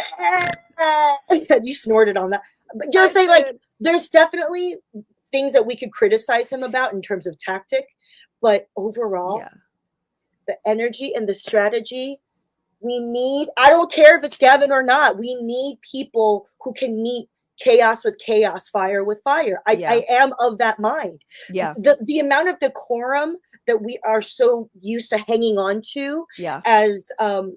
you snorted on that. But you know what I'm saying? Like, there's definitely things that we could criticize him about in terms of tactic. But overall, the energy and the strategy, we need, I don't care if it's Gavin or not, we need people who can meet chaos with chaos, fire with fire. I am of that mind. Yeah. The amount of decorum that we are so used to hanging on to as the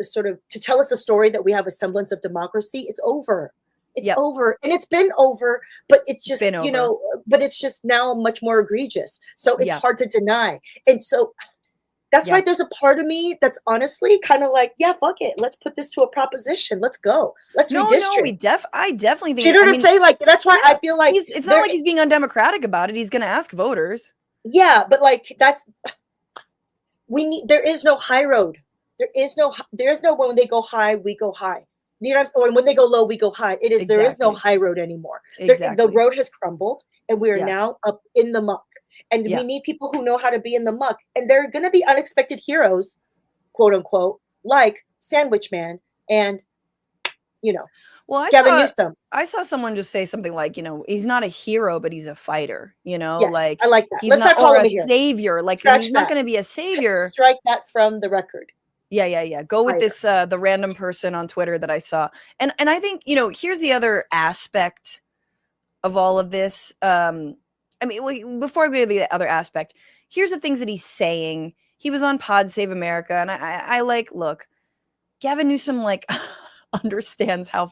sort of, to tell us a story that we have a semblance of democracy, it's over. It's over. And it's been over, but it's just, but it's just now much more egregious. So it's hard to deny. And so that's why there's a part of me that's honestly kind of like, yeah, fuck it. Let's put this to a proposition. Let's go. Let's redistrict. No, I definitely think. Do you know what I'm saying? Like, that's why I feel like it's not like he's being undemocratic about it. He's going to ask voters. Yeah, but like there is no high road. There is no when they go high, we go high. You know, or when they go low, we go high. There is no Exactly. high road anymore. Exactly. The road has crumbled, and we are Yes. now up in the muck. And Yeah. we need people who know how to be in the muck. And there are going to be unexpected heroes, quote unquote, like Sandwich Man and, you know, Well, Gavin Newsom. I saw someone just say something like, you know, he's not a hero, but he's a fighter. You know, Yes, like I like that. he's Let's not call or him a a hero. savior. Like Scratch he's not that. going to be a savior. Strike that from the record. Yeah. Go with Fighter. this the random person on Twitter that I saw. And I think, you know, here's the other aspect of all of this. I mean, before I go to the other aspect, here's the things that he's saying. He was on Pod Save America, and I like, look, Gavin Newsom like understands how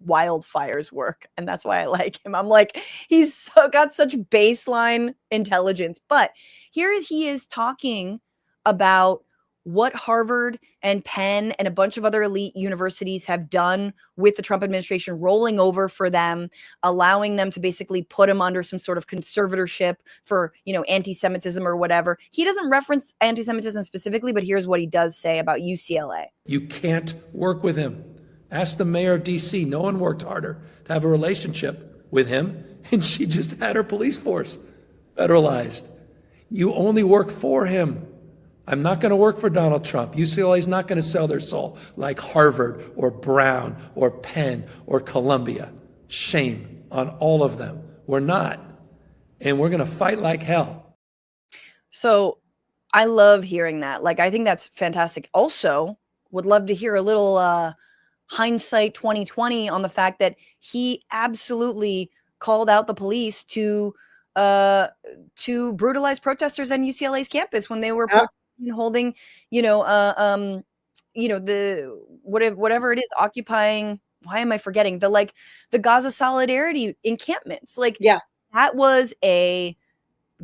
wildfires work, and that's why I like him. I'm like, he's got such baseline intelligence. But here he is talking about what Harvard and Penn and a bunch of other elite universities have done with the Trump administration, rolling over for them, allowing them to basically put him under some sort of conservatorship for, you know, anti-Semitism or whatever. He doesn't reference anti-Semitism specifically, but here's what he does say about UCLA. You can't work with him. Ask the mayor of DC. No one worked harder to have a relationship with him, and she just had her police force federalized. You only work for him. I'm not going to work for Donald Trump. UCLA is not going to sell their soul like Harvard or Brown or Penn or Columbia. Shame on all of them. We're not. And we're going to fight like hell. So I love hearing that. Like, I think that's fantastic. Also, would love to hear a little hindsight 2020 on the fact that he absolutely called out the police to brutalize protesters on UCLA's campus when they were holding, the whatever it is, occupying. Why am I forgetting the Gaza solidarity encampments? Like, yeah, that was a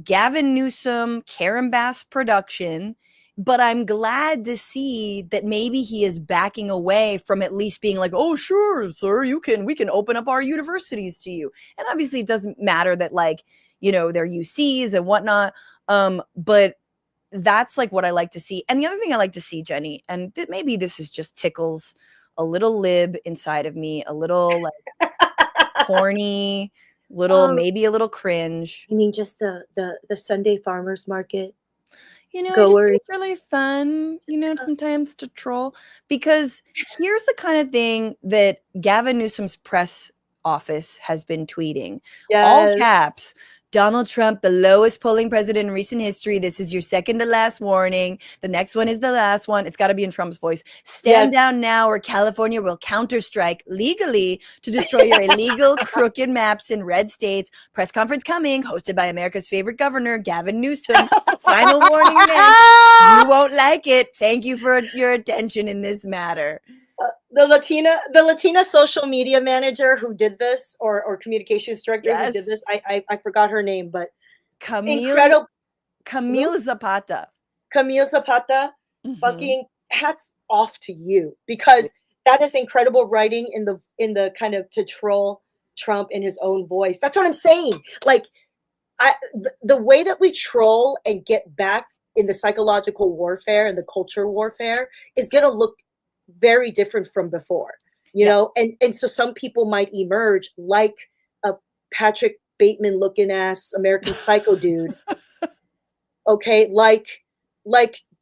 Gavin Newsom, Karen Bass production. But I'm glad to see that maybe he is backing away from at least being like, oh, sure, sir, we can open up our universities to you. And obviously it doesn't matter that, like, you know, they're UCs and whatnot. But that's like what I like to see. And the other thing I like to see, Jenny, and maybe this is just tickles a little lib inside of me, a little like corny, maybe a little cringe. You mean just the Sunday farmers market? You know, I just think it's really fun, you know, sometimes to troll, because here's the kind of thing that Gavin Newsom's press office has been tweeting. Yes. All caps. Donald Trump, the lowest polling president in recent history. This is your second to last warning. The next one is the last one. It's got to be in Trump's voice. Stand down now or California will counterstrike legally to destroy your illegal crooked maps in red states. Press conference coming, hosted by America's favorite governor, Gavin Newsom. Final warning, man. You won't like it. Thank you for your attention in this matter. The Latina social media manager who did this, or communications director who did this, I forgot her name, but Camille Zapata. Camille Zapata, fucking hats off to you, because that is incredible writing in the kind of to troll Trump in his own voice. That's what I'm saying. Like, the way that we troll and get back in the psychological warfare and the culture warfare is going to look very different from before, you know? And so some people might emerge like a Patrick Bateman looking ass American Psycho dude. Okay. Like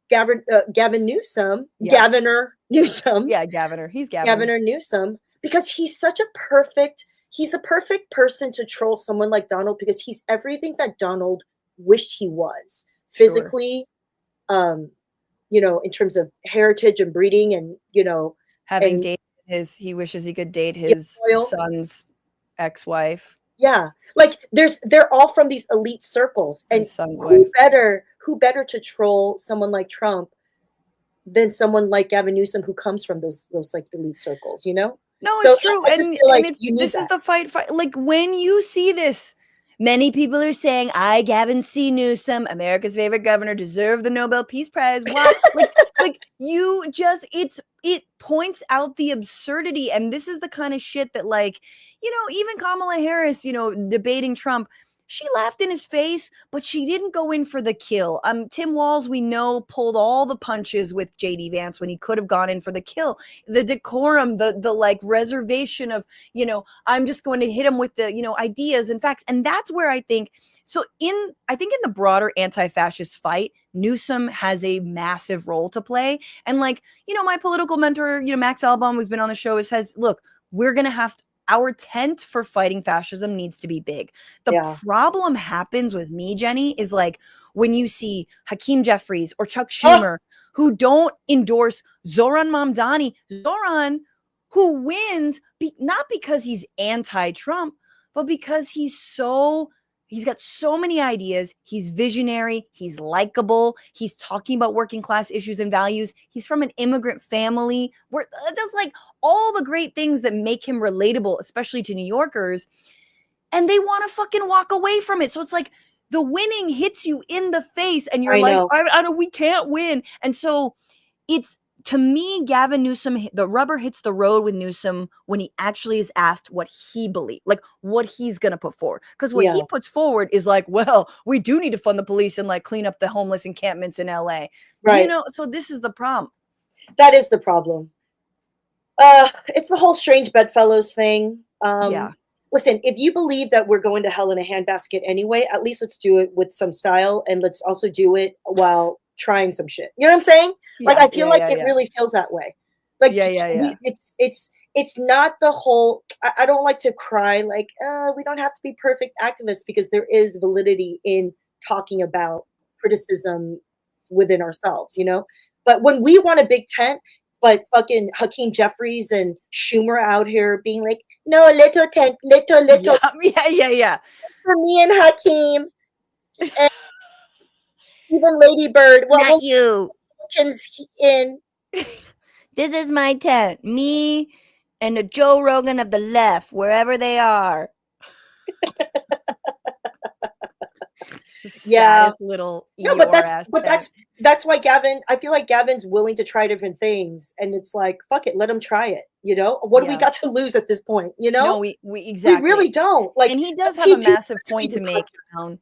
Gavin Newsom, Gaviner Newsom. Yeah. Gaviner. He's Gaviner Newsom, because he's the perfect person to troll someone like Donald, because he's everything that Donald wished he was physically, you know, in terms of heritage and breeding, and, you know, having dated he wishes he could date his son's ex-wife. Yeah. Like they're all from these elite circles, and who better to troll someone like Trump than someone like Gavin Newsom, who comes from those like elite circles, you know? No, so it's true. And this is the fight. Like, when you see this, many people are saying, I, Gavin C. Newsom, America's favorite governor, deserve the Nobel Peace Prize. Wow. like you just, it points out the absurdity. And this is the kind of shit that, like, you know, even Kamala Harris, you know, debating Trump, she laughed in his face, but she didn't go in for the kill. Tim Walz, we know, pulled all the punches with JD Vance when he could have gone in for the kill. The decorum, the like reservation of, I'm just going to hit him with the, ideas and facts. And that's where I think, I think in the broader anti-fascist fight, Newsom has a massive role to play. And like, my political mentor, Max Albaum, who's been on the show, says, look, we're going to have our tent for fighting fascism needs to be big. The problem happens with me, Jenny, is like when you see Hakeem Jeffries or Chuck Schumer who don't endorse Zoran Mamdani, Zoran, who wins not because he's anti-Trump, but because he's got so many ideas. He's visionary. He's likable. He's talking about working class issues and values. He's from an immigrant family where it does like all the great things that make him relatable, especially to New Yorkers. And they want to fucking walk away from it. So it's like the winning hits you in the face and you're I don't, we can't win. And so it's, to me, Gavin Newsom, the rubber hits the road with Newsom when he actually is asked what he believes, like what he's going to put forward. Because what he puts forward is like, well, we do need to fund the police and like clean up the homeless encampments in LA. Right. So this is the problem. That is the problem. It's the whole strange bedfellows thing. Listen, if you believe that we're going to hell in a handbasket anyway, at least let's do it with some style and let's also do it while trying some shit. You know what I'm saying? Like, I feel like it really feels that way. Like, it's not the whole, I don't like to cry like, we don't have to be perfect activists, because there is validity in talking about criticism within ourselves, But when we want a big tent, but fucking Hakeem Jeffries and Schumer out here being like, no, little tent, little. Yeah. For me and Hakeem. And even Lady Bird. Well, not you. In. This is my tent. Me and the Joe Rogan of the left, wherever they are. Little no, but that's why Gavin, I feel like Gavin's willing to try different things, and it's like, fuck it, let him try it. What do we got to lose at this point? No, we exactly. We really don't. Like, and he does have a massive point to make.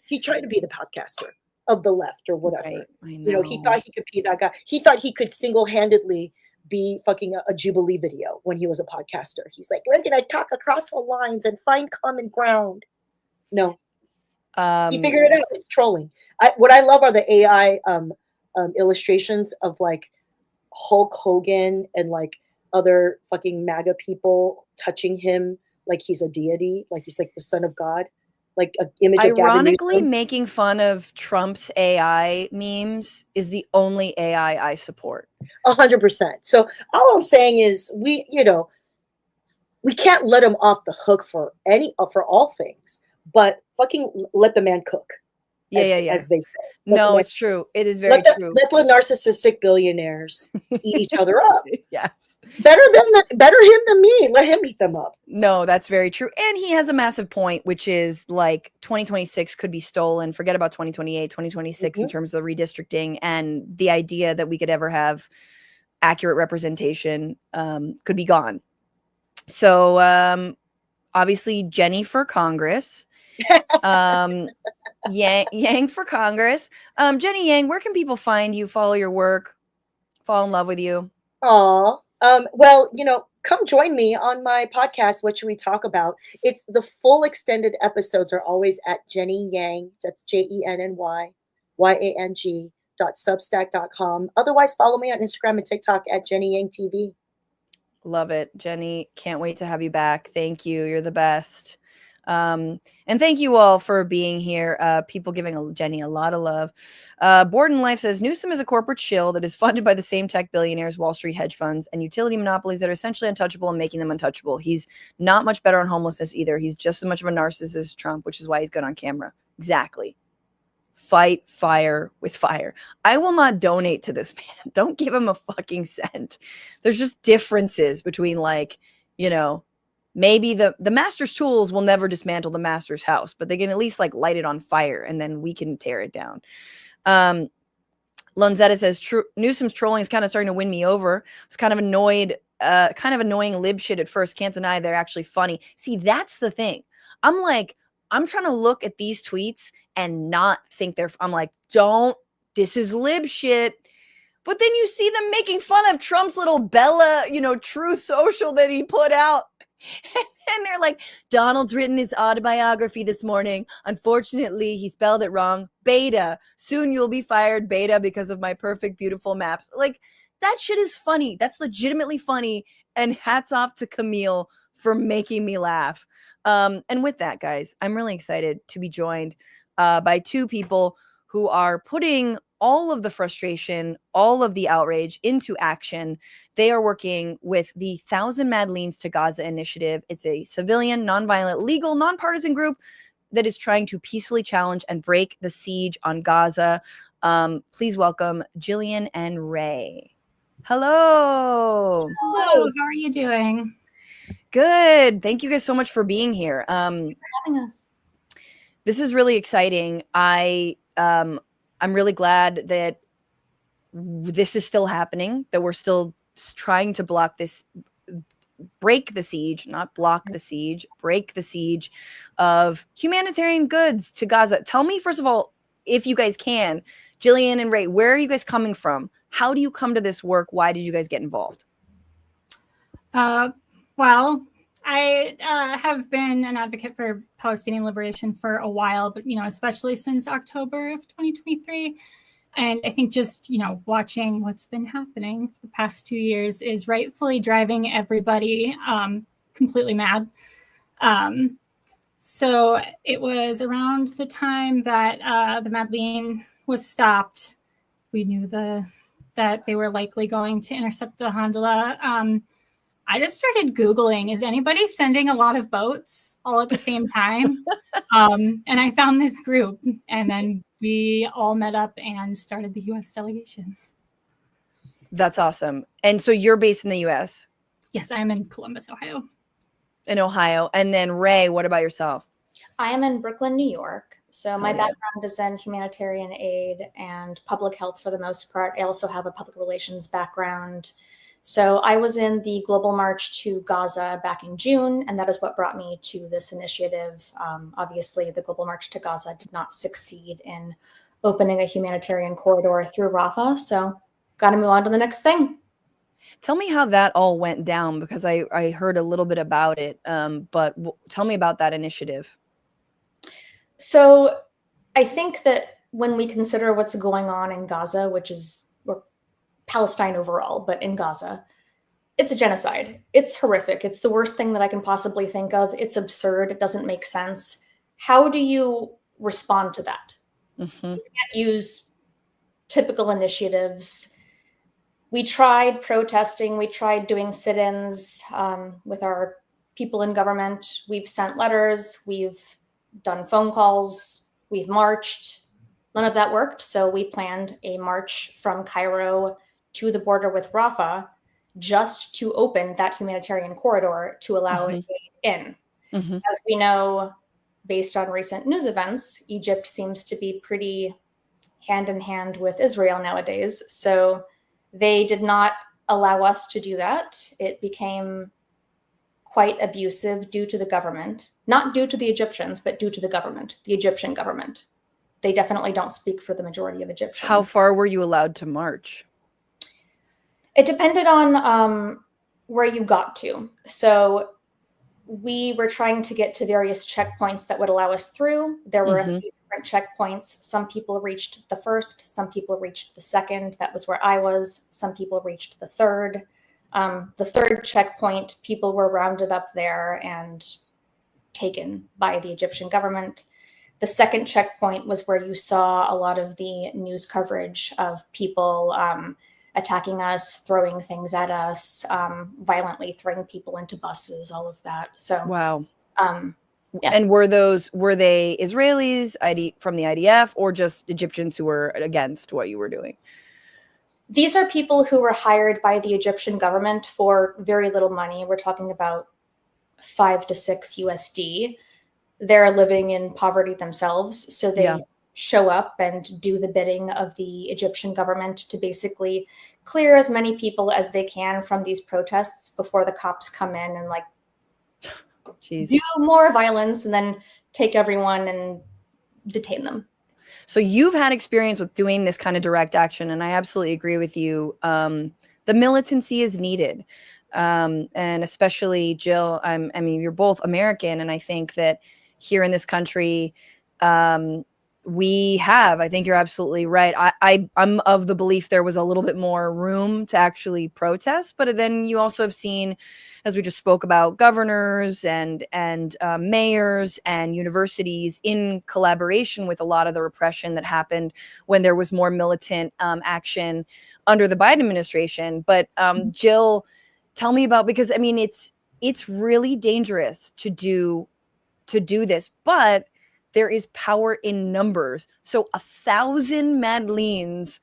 He tried to be the podcaster of the left or whatever. Right, I know. He thought he could be that guy. He thought he could single-handedly be fucking a Jubilee video when he was a podcaster. He's like, we're gonna talk across the lines and find common ground. No. He figured it out. It's trolling. What I love are the AI illustrations of like Hulk Hogan and like other fucking MAGA people touching him like he's a deity, like he's like the son of God. Like an image of ironically making fun of Trump's AI memes is the only AI I support. 100%. So all I'm saying is we can't let him off the hook for all things, but fucking let the man cook. As they say. No, it's true. It is very true. Let the narcissistic billionaires eat each other up. Yes. Better him than me. Let him eat them up. No, that's very true. And he has a massive point, which is like 2026 could be stolen. Forget about 2028, 2026 in terms of redistricting, and the idea that we could ever have accurate representation could be gone. So obviously Jenny for Congress. Yang for Congress. Jenny Yang, where can people find you, follow your work, fall in love with you? Aw. Well, come join me on my podcast. What should we talk about? It's the full extended episodes are always at Jenny Yang. That's JennyYang.substack.com. Otherwise, follow me on Instagram and TikTok at Jenny Yang TV. Love it, Jenny. Can't wait to have you back. Thank you. You're the best. And thank you all for being here. People giving Jenny a lot of love. Borden Life says Newsom is a corporate shill that is funded by the same tech billionaires, Wall Street hedge funds, and utility monopolies that are essentially untouchable and making them untouchable. He's not much better on homelessness either. He's just as much of a narcissist as Trump, which is why he's good on camera. Exactly. Fight fire with fire. I will not donate to this man. Don't give him a fucking cent. There's just differences between maybe the master's tools will never dismantle the master's house, but they can at least light it on fire and then we can tear it down. Lonzetta says Newsom's trolling is kind of starting to win me over. I was kind of annoying lib shit at first. Can't deny they're actually funny. See, that's the thing. I'm like, I'm trying to look at these tweets and not think I'm like, this is lib shit. But then you see them making fun of Trump's little Bella, Truth Social that he put out. And they're like, Donald's written his autobiography this morning. Unfortunately, he spelled it wrong. Beta. Soon you'll be fired, Beta, because of my perfect, beautiful maps. Like, that shit is funny. That's legitimately funny. And hats off to Camille for making me laugh. And with that, guys, I'm really excited to be joined by two people who are putting all of the frustration, all of the outrage into action. They are working with the 1,000 Madleens to Gaza initiative. It's a civilian, nonviolent, legal, nonpartisan group that is trying to peacefully challenge and break the siege on Gaza. Please welcome Jillian and Rae. Hello. Hello. How are you doing? Good. Thank you guys so much for being here. Thanks for having us. This is really exciting. I'm really glad that this is still happening, that we're still trying to break the siege, not block the siege, break the siege of humanitarian goods to Gaza. Tell me, first of all, if you guys can, Jillian and Rae, where are you guys coming from? How do you come to this work? Why did you guys get involved? Well, I have been an advocate for Palestinian liberation for a while, but, especially since October of 2023. And I think just, watching what's been happening for the past 2 years is rightfully driving everybody completely mad. So it was around the time that the Madleen was stopped. We knew that they were likely going to intercept the gondola. I just started Googling, is anybody sending a lot of boats all at the same time? And I found this group, and then we all met up and started the U.S. delegation. That's awesome. And so you're based in the U.S.? Yes, I'm in Columbus, Ohio. In Ohio. And then Rae, what about yourself? I am in Brooklyn, New York. So my background is in humanitarian aid and public health for the most part. I also have a public relations background. So I was in the Global March to Gaza back in June, and that is what brought me to this initiative. Obviously, the Global March to Gaza did not succeed in opening a humanitarian corridor through Rafah, so got to move on to the next thing. Tell me how that all went down, because I heard a little bit about it, but tell me about that initiative. So I think that when we consider what's going on in Gaza, which is Palestine overall, but in Gaza, it's a genocide. It's horrific. It's the worst thing that I can possibly think of. It's absurd. It doesn't make sense. How do you respond to that? Mm-hmm. You can't use typical initiatives. We tried protesting. We tried doing sit-ins with our people in government. We've sent letters. We've done phone calls. We've marched. None of that worked. So we planned a march from Cairo to the border with Rafah just to open that humanitarian corridor to allow aid in. Mm-hmm. As we know, based on recent news events, Egypt seems to be pretty hand in hand with Israel nowadays. So they did not allow us to do that. It became quite abusive due to the government, not due to the Egyptians, but due to the government, the Egyptian government. They definitely don't speak for the majority of Egyptians. How far were you allowed to march? It depended on where you got to. So we were trying to get to various checkpoints that would allow us through. There were a few different checkpoints. Some people reached the first, some people reached the second. That was where I was. Some people reached the third. The third checkpoint, people were rounded up there and taken by the Egyptian government. The second checkpoint was where you saw a lot of the news coverage of people attacking us, throwing things at us, violently throwing people into buses, all of that. So wow. Yeah. And were they Israelis from the IDF or just Egyptians who were against what you were doing? These are people who were hired by the Egyptian government for very little money. We're talking about 5 to 6 USD. They're living in poverty themselves. So they show up and do the bidding of the Egyptian government to basically clear as many people as they can from these protests before the cops come in and Jeez. do more violence and then take everyone and detain them. So you've had experience with doing this kind of direct action, and I absolutely agree with you. The militancy is needed. And especially Jill, I mean, you're both American, and I think that here in this country, I think you're absolutely right. I'm of the belief there was a little bit more room to actually protest, but then you also have seen, as we just spoke about, governors and mayors and universities in collaboration with a lot of the repression that happened when there was more militant action under the Biden administration. But Jill, tell me about, because I mean, it's really dangerous to do this, but there is power in numbers. So 1,000 Madleens,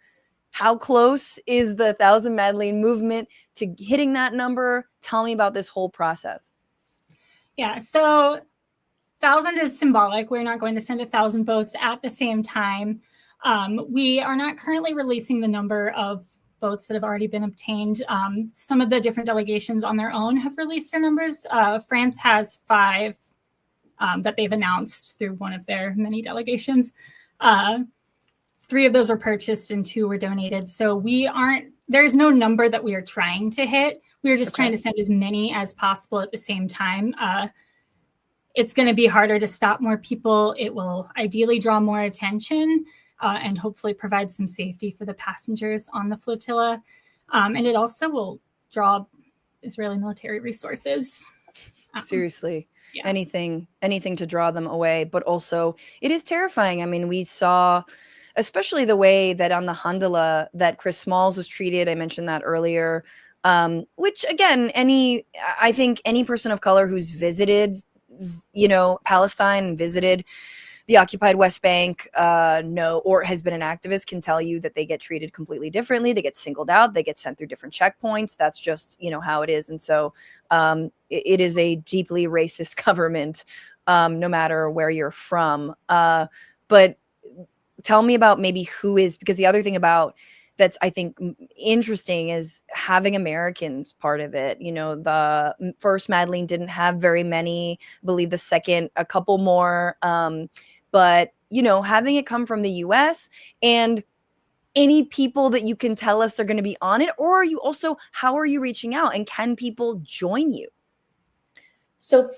how close is the 1,000 Madleen movement to hitting that number? Tell me about this whole process. Yeah, so 1,000 is symbolic. We're not going to send 1,000 boats at the same time. We are not currently releasing the number of boats that have already been obtained. Some of the different delegations on their own have released their numbers. France has 5 that they've announced through one of their many delegations. 3 of those were purchased and 2 were donated. So there's no number that we are trying to hit. We are just trying to send as many as possible at the same time. It's going to be harder to stop more people. It will ideally draw more attention and hopefully provide some safety for the passengers on the flotilla. And it also will draw Israeli military resources. Seriously. Yeah. Anything to draw them away, but also it is terrifying. I mean, we saw, especially the way that on the Handala that Chris Smalls was treated. I mentioned that earlier, which again, I think any person of color who's visited, Palestine and visited the occupied West Bank, or has been an activist can tell you that they get treated completely differently. They get singled out. They get sent through different checkpoints. That's just, how it is. And so it is a deeply racist government, no matter where you're from. But tell me about maybe who is, because the other thing about that's, I think, interesting is having Americans part of it. The first Madleen didn't have very many, I believe the second, a couple more. But, having it come from the US and any people that you can tell us are going to be on it, or are you also, how are you reaching out and can people join you? So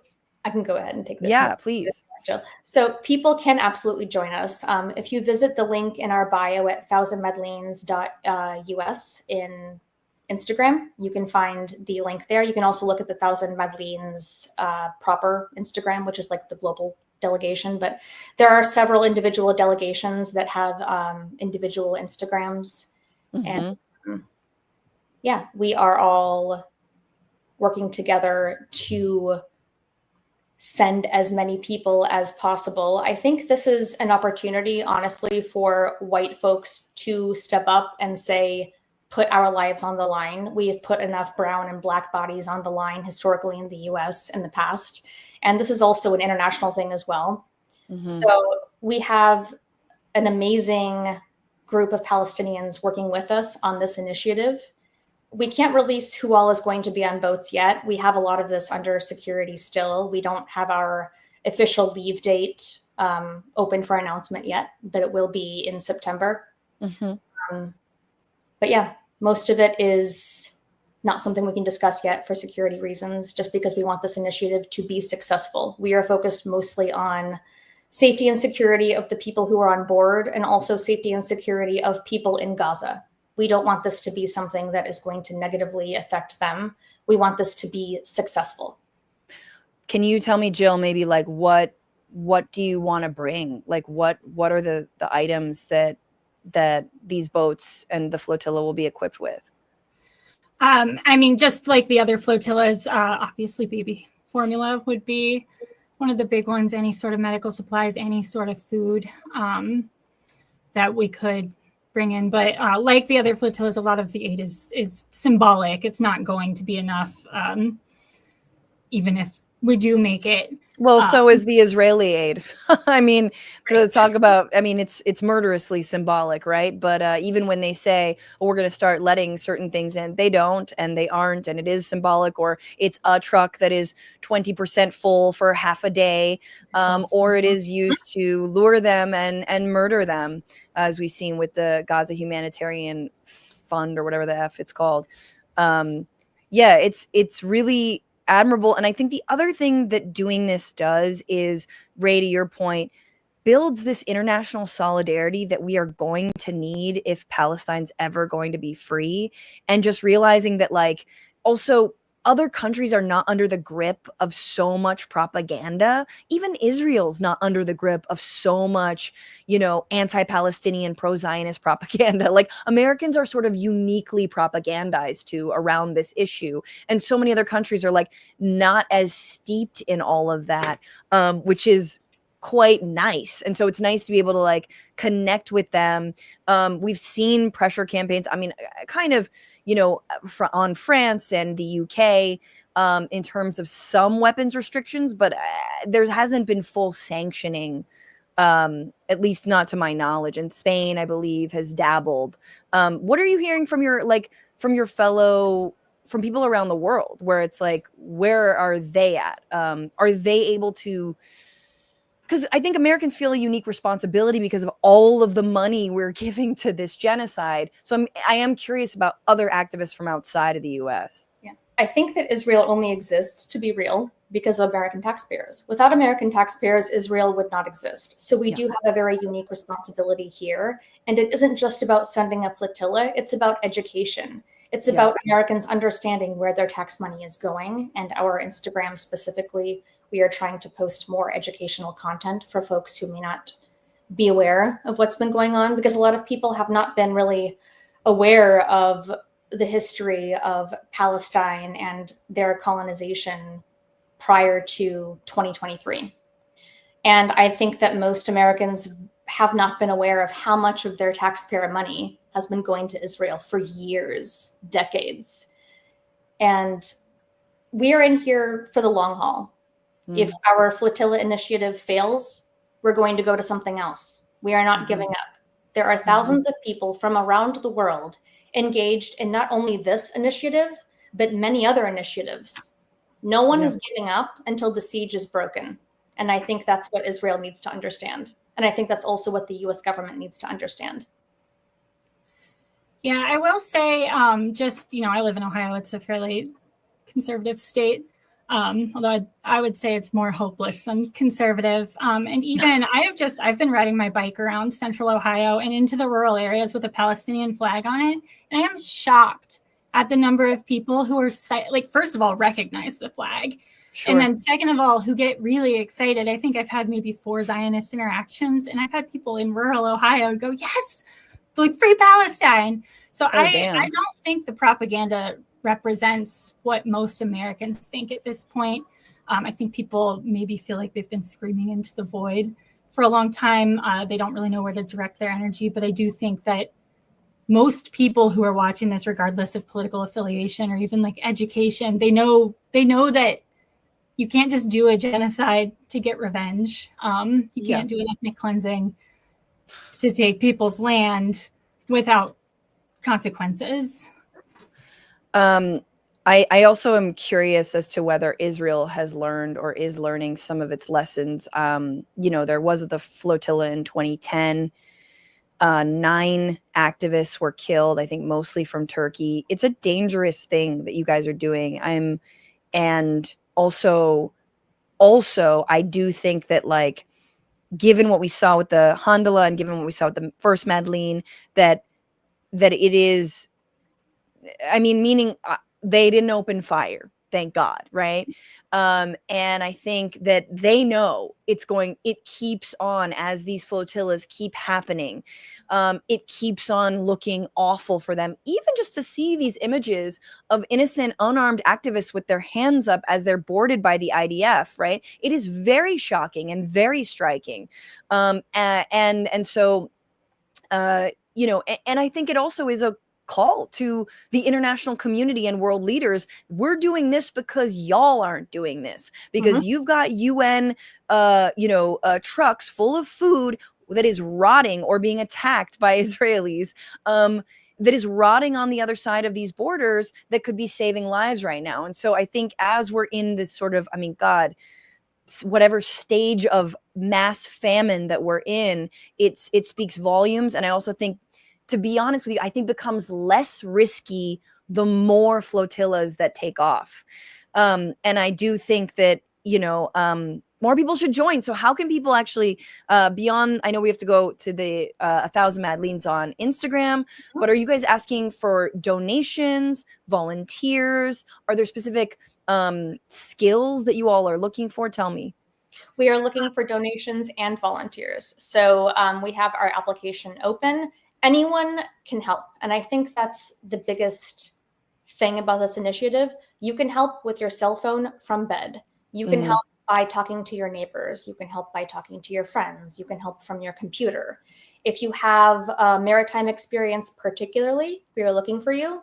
I can go ahead and take this. Yeah, please. So people can absolutely join us. If you visit the link in our bio at 1000madleens.us in Instagram, you can find the link there. You can also look at the 1000 Madleens proper Instagram, which is like the global delegation. But there are several individual delegations that have individual Instagrams. And yeah, we are all working together to send as many people as possible. I think this is an opportunity, honestly, for white folks to step up and say, put our lives on the line. We have put enough brown and black bodies on the line historically in the US in the past. And this is also an international thing as well. So we have an amazing group of Palestinians working with us on this initiative. We can't release who all is going to be on boats yet. We have a lot of this under security still. We don't have our official leave date open for announcement yet, but it will be in September. But yeah, most of it is not something we can discuss yet for security reasons, just because we want this initiative to be successful. We are focused mostly on safety and security of the people who are on board, and also safety and security of people in Gaza. We don't want this to be something that is going to negatively affect them. We want this to be successful. Can you tell me, Jill, maybe like what do you want to bring? Like what are the items that these boats and the flotilla will be equipped with? I mean, just like the other flotillas, obviously baby formula would be one of the big ones, any sort of medical supplies, any sort of food that we could bring in. But like the other flotillas, a lot of the aid is symbolic. It's not going to be enough, even if we do make it. Well, so is the Israeli aid. I mean, to talk about, I mean, it's murderously symbolic, right? But even when they say, oh, we're going to start letting certain things in, they don't, and they aren't, and it is symbolic, or it's a truck that is 20% full for half a day, or it is used to lure them and murder them, as we've seen with the Gaza Humanitarian Fund or whatever the F it's called. Yeah, it's really admirable. And I think the other thing that doing this does is, Rae, to your point, builds this international solidarity that we are going to need if Palestine's ever going to be free. And just realizing that, like, also other countries are not under the grip of so much propaganda. Even Israel's not under the grip of so much, you know, anti-Palestinian, pro-Zionist propaganda. Like, Americans are sort of uniquely propagandized to around this issue. And so many other countries are like not as steeped in all of that, which is quite nice. And so it's nice to be able to like connect with them. We've seen pressure campaigns. I mean, kind of, you know, on France and the UK in terms of some weapons restrictions, but there hasn't been full sanctioning, at least not to my knowledge. And Spain, I believe, has dabbled. What are you hearing from your from people around the world, where it's like, where are they at? Are they able to? Because I think Americans feel a unique responsibility because of all of the money we're giving to this genocide. So I am curious about other activists from outside of the US. Yeah. I think that Israel only exists, to be real, because of American taxpayers. Without American taxpayers, Israel would not exist. So we do have a very unique responsibility here. And it isn't just about sending a flotilla, it's about education. It's about Americans understanding where their tax money is going. And our Instagram specifically, we are trying to post more educational content for folks who may not be aware of what's been going on, because a lot of people have not been really aware of the history of Palestine and their colonization prior to 2023. And I think that most Americans have not been aware of how much of their taxpayer money has been going to Israel for years, decades. And we are in here for the long haul. If our flotilla initiative fails, we're going to go to something else. We are not giving up. There are thousands of people from around the world engaged in not only this initiative, but many other initiatives. No one is giving up until the siege is broken. And I think that's what Israel needs to understand. And I think that's also what the US government needs to understand. Yeah, I will say, just, you know, I live in Ohio. It's a fairly conservative state. Although I would say it's more hopeless than conservative. And even I've been riding my bike around central Ohio and into the rural areas with a Palestinian flag on it. And I am shocked at the number of people who are like, first of all, recognize the flag. Sure. And then second of all, who get really excited. I think I've had maybe 4 Zionist interactions, and I've had people in rural Ohio go, yes, like free Palestine. So I don't think the propaganda represents what most Americans think at this point. I think people maybe feel like they've been screaming into the void for a long time. They don't really know where to direct their energy, but I do think that most people who are watching this, regardless of political affiliation or even like education, they know that you can't just do a genocide to get revenge. You can't do an ethnic cleansing to take people's land without consequences. I also am curious as to whether Israel has learned or is learning some of its lessons. You know, there was the flotilla in 2010. 9 activists were killed, I think mostly from Turkey. It's a dangerous thing that you guys are doing. And also I do think that, like, given what we saw with the Handala and given what we saw with the first Madleen, that it is, I mean, meaning they didn't open fire, thank God, right? And I think that they know it keeps on as these flotillas keep happening. It keeps on looking awful for them, even just to see these images of innocent, unarmed activists with their hands up as they're boarded by the IDF, right? It is very shocking and very striking. And so, you know, and I think it also is call to the international community and world leaders. We're doing this because y'all aren't doing this, because you've got UN, trucks full of food that is rotting or being attacked by Israelis, that is rotting on the other side of these borders that could be saving lives right now. And so I think as we're in this sort of, whatever stage of mass famine that we're in, it speaks volumes. And I also think, to be honest with you, I think becomes less risky the more flotillas that take off. And I do think that, more people should join. So how can people actually, beyond, I know we have to go to the 1,000 Madleens on Instagram, but are you guys asking for donations, volunteers? Are there specific skills that you all are looking for? Tell me. We are looking for donations and volunteers. So we have our application open. Anyone can help. And I think that's the biggest thing about this initiative. You can help with your cell phone from bed. You can help by talking to your neighbors. You can help by talking to your friends. You can help from your computer. If you have a maritime experience particularly, we are looking for you.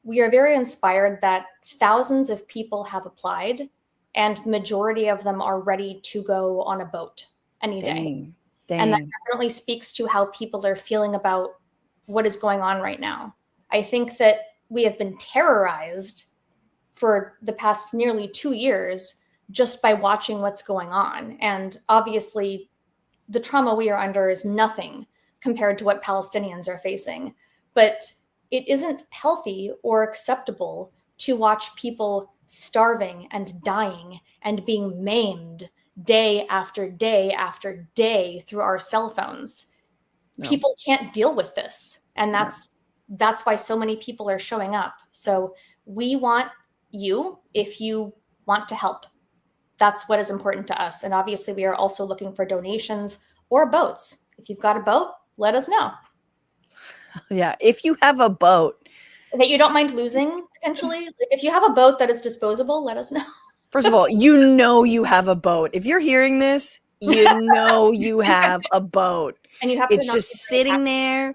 We are very inspired that thousands of people have applied, and the majority of them are ready to go on a boat any day. And that definitely speaks to how people are feeling about what is going on right now. I think that we have been terrorized for the past nearly 2 years just by watching what's going on. And obviously, the trauma we are under is nothing compared to what Palestinians are facing. But it isn't healthy or acceptable to watch people starving and dying and being maimed day after day after day through our cell phones. No. People can't deal with this. And that's why so many people are showing up. So we want you, if you want to help. That's what is important to us. And obviously we are also looking for donations or boats. If you've got a boat, let us know. Yeah, if you have a boat that you don't mind losing, potentially. If you have a boat that is disposable, let us know. First of all, you have a boat. If you're hearing this, you have a boat. And you have it's just sitting there.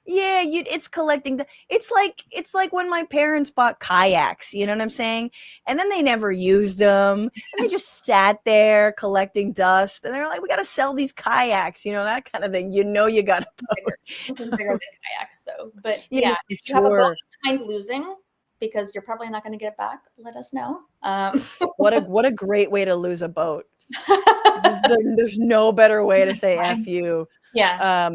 Yeah, it's collecting. It's like when my parents bought kayaks, you know what I'm saying? And then they never used them. And they just sat there collecting dust. And they're like, we got to sell these kayaks, that kind of thing. You got a boat. Something bigger than kayaks, though. But yeah, if you have a boat you mind losing, because you're probably not going to get it back, let us know. What a great way to lose a boat. There's no better way to say F you. Yeah.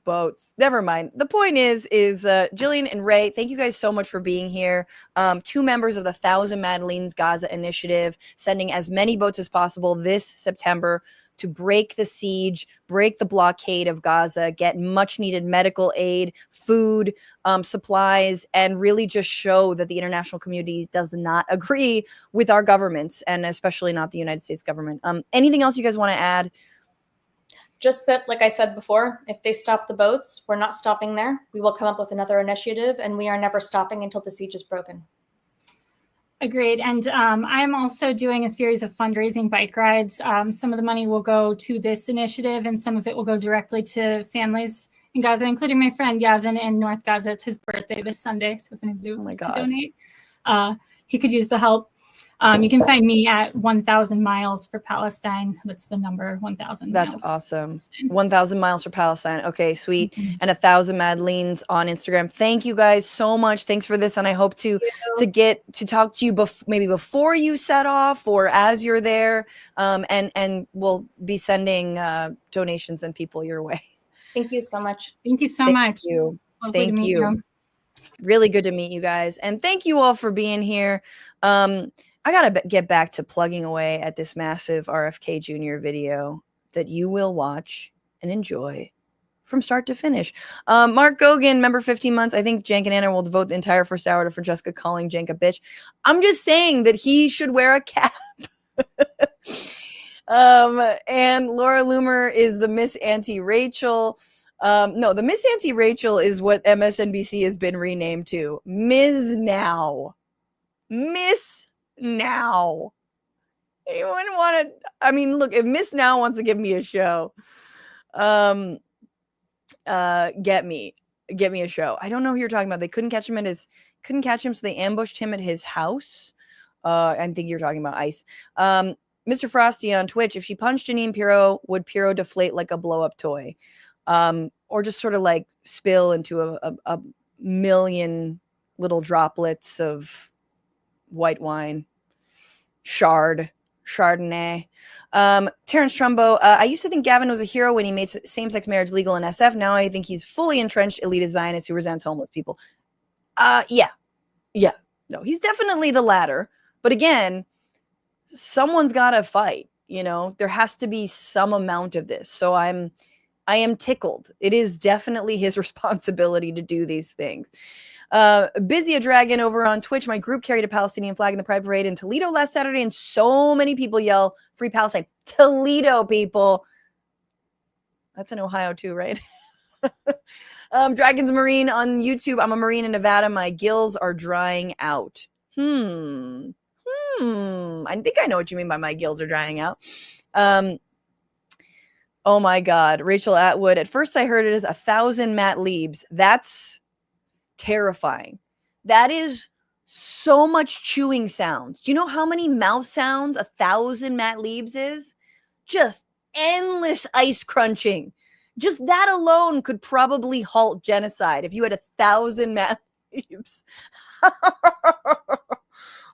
Boats. Never mind. The point is Jillian and Rae, thank you guys so much for being here. 2 members of the 1,000 Madleens Gaza initiative, sending as many boats as possible this September to break the siege, break the blockade of Gaza, get much needed medical aid, food, supplies, and really just show that the international community does not agree with our governments, and especially not the United States government. Anything else you guys want to add? Just that, like I said before, if they stop the boats, we're not stopping there. We will come up with another initiative, and we are never stopping until the siege is broken. Agreed. And I'm also doing a series of fundraising bike rides. Some of the money will go to this initiative, and some of it will go directly to families in Gaza, including my friend Yazin in North Gaza. It's his birthday this Sunday, so if any of you want to donate, he could use the help. You can find me at 1,000 Miles for Palestine. That's the number, 1,000 miles. That's awesome. 1,000 Miles for Palestine. Okay, sweet. And 1,000 Madleens on Instagram. Thank you guys so much. Thanks for this. And I hope to get to talk to you maybe before you set off or as you're there. And we'll be sending donations and people your way. Thank you so much. Thank you so much. Thank you. Really good to meet you guys. And thank you all for being here. I got to get back to plugging away at this massive RFK Jr. video that you will watch and enjoy from start to finish. Mark Gogan, member 15 months. I think Jank and Anna will devote the entire first hour to Francesca calling Jank a bitch. I'm just saying that he should wear a cap. And Laura Loomer is the Miss Auntie Rachel. No, the Miss Auntie Rachel is what MSNBC has been renamed to. Ms. Now. Miss Now. Anyone want to? Look, if Miss Now wants to give me a show, get me. get me a show. I don't know who you're talking about. They couldn't catch him, so they ambushed him at his house. I think you're talking about ICE. Mr. Frosty on Twitch, if she punched Janine Pirro, would Pirro deflate like a blow-up toy? Or just sort of like spill into a million little droplets of white wine. Chardonnay. Terrence Trumbo, I used to think Gavin was a hero when he made same-sex marriage legal in SF. Now I think he's fully entrenched elitist Zionist who resents homeless people. Yeah. No, he's definitely the latter. But again, someone's got to fight. There has to be some amount of this. So I am tickled. It is definitely his responsibility to do these things. Busy a Dragon over on Twitch. My group carried a Palestinian flag in the Pride Parade in Toledo last Saturday, and so many people yell "Free Palestine." Toledo, people. That's in Ohio too, right? Dragons Marine on YouTube. I'm a Marine in Nevada. My gills are drying out. I think I know what you mean by my gills are drying out. Oh my God. Rachel Atwood. At first I heard it as 1,000 Matt Liebs. That's terrifying. That is so much chewing sounds. Do you know how many mouth sounds 1,000 Matt Liebs is? Just endless ice crunching. Just that alone could probably halt genocide if you had 1,000 Matt Liebs.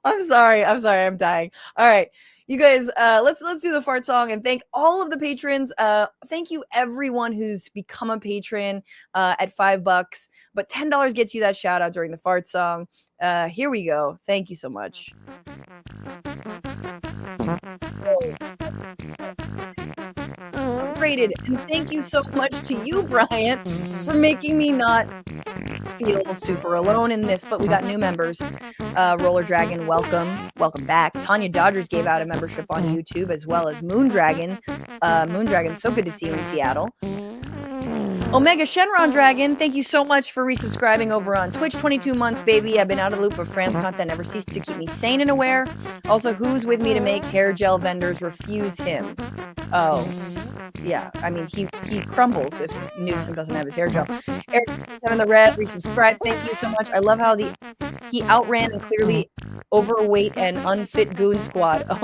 I'm sorry. I'm dying. All right. You guys, let's do the fart song and thank all of the patrons. Thank you everyone who's become a patron at $5, but $10 gets you that shout out during the fart song. Here we go. Thank you so much. Rated, and thank you so much to you, Bryant, for making me not feel super alone in this. But we got new members. Roller Dragon, welcome back. Tanya Dodgers gave out a membership on YouTube, as well as Moondragon. Moondragon, so good to see you in Seattle. Omega Shenron Dragon, thank you so much for resubscribing over on Twitch. 22 months, baby. I've been out of the loop of Fran's content, never ceased to keep me sane and aware. Also, who's with me to make hair gel vendors refuse him? Oh, yeah. I mean, he crumbles if Newsom doesn't have his hair gel. Eric in the red, resubscribe. Thank you so much. I love how he outran and clearly overweight and unfit goon squad. Oh,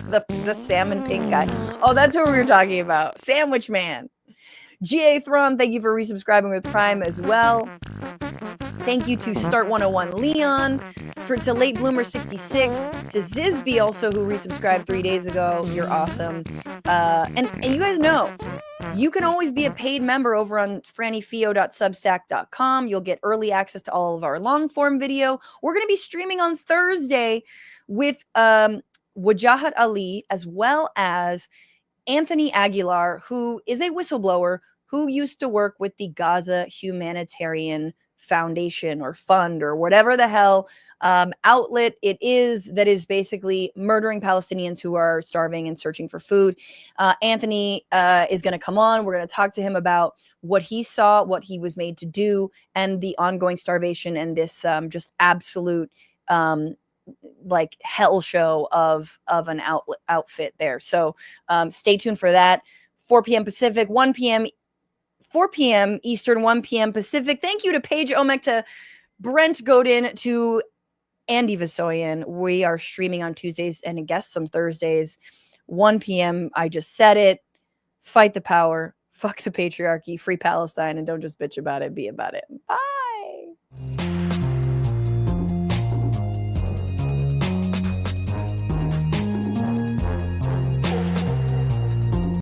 the salmon pink guy. Oh, that's what we were talking about. Sandwich Man. GA Thron, thank you for resubscribing with Prime as well. Thank you to Start 101 Leon, to Late Bloomer 66, to Zizby also who resubscribed 3 days ago. You're awesome. And you guys know, you can always be a paid member over on frannyfio.substack.com. You'll get early access to all of our long form video. We're going to be streaming on Thursday with Wajahat Ali as well as Anthony Aguilar, who is a whistleblower who used to work with the Gaza Humanitarian Foundation or Fund or whatever the hell outlet it is that is basically murdering Palestinians who are starving and searching for food. Anthony is going to come on. We're going to talk to him about what he saw, what he was made to do, and the ongoing starvation and this just absolute like hell show of an outfit there. So stay tuned for that. 4 p.m. Pacific, 4 p.m. Eastern, 1 p.m. Pacific. Thank you to Paige Omek, to Brent Godin, to Andy Vasoyan. We are streaming on Tuesdays and I guess some Thursdays, 1 p.m. I just said it. Fight the power. Fuck the patriarchy. Free Palestine. And don't just bitch about it. Be about it. Bye.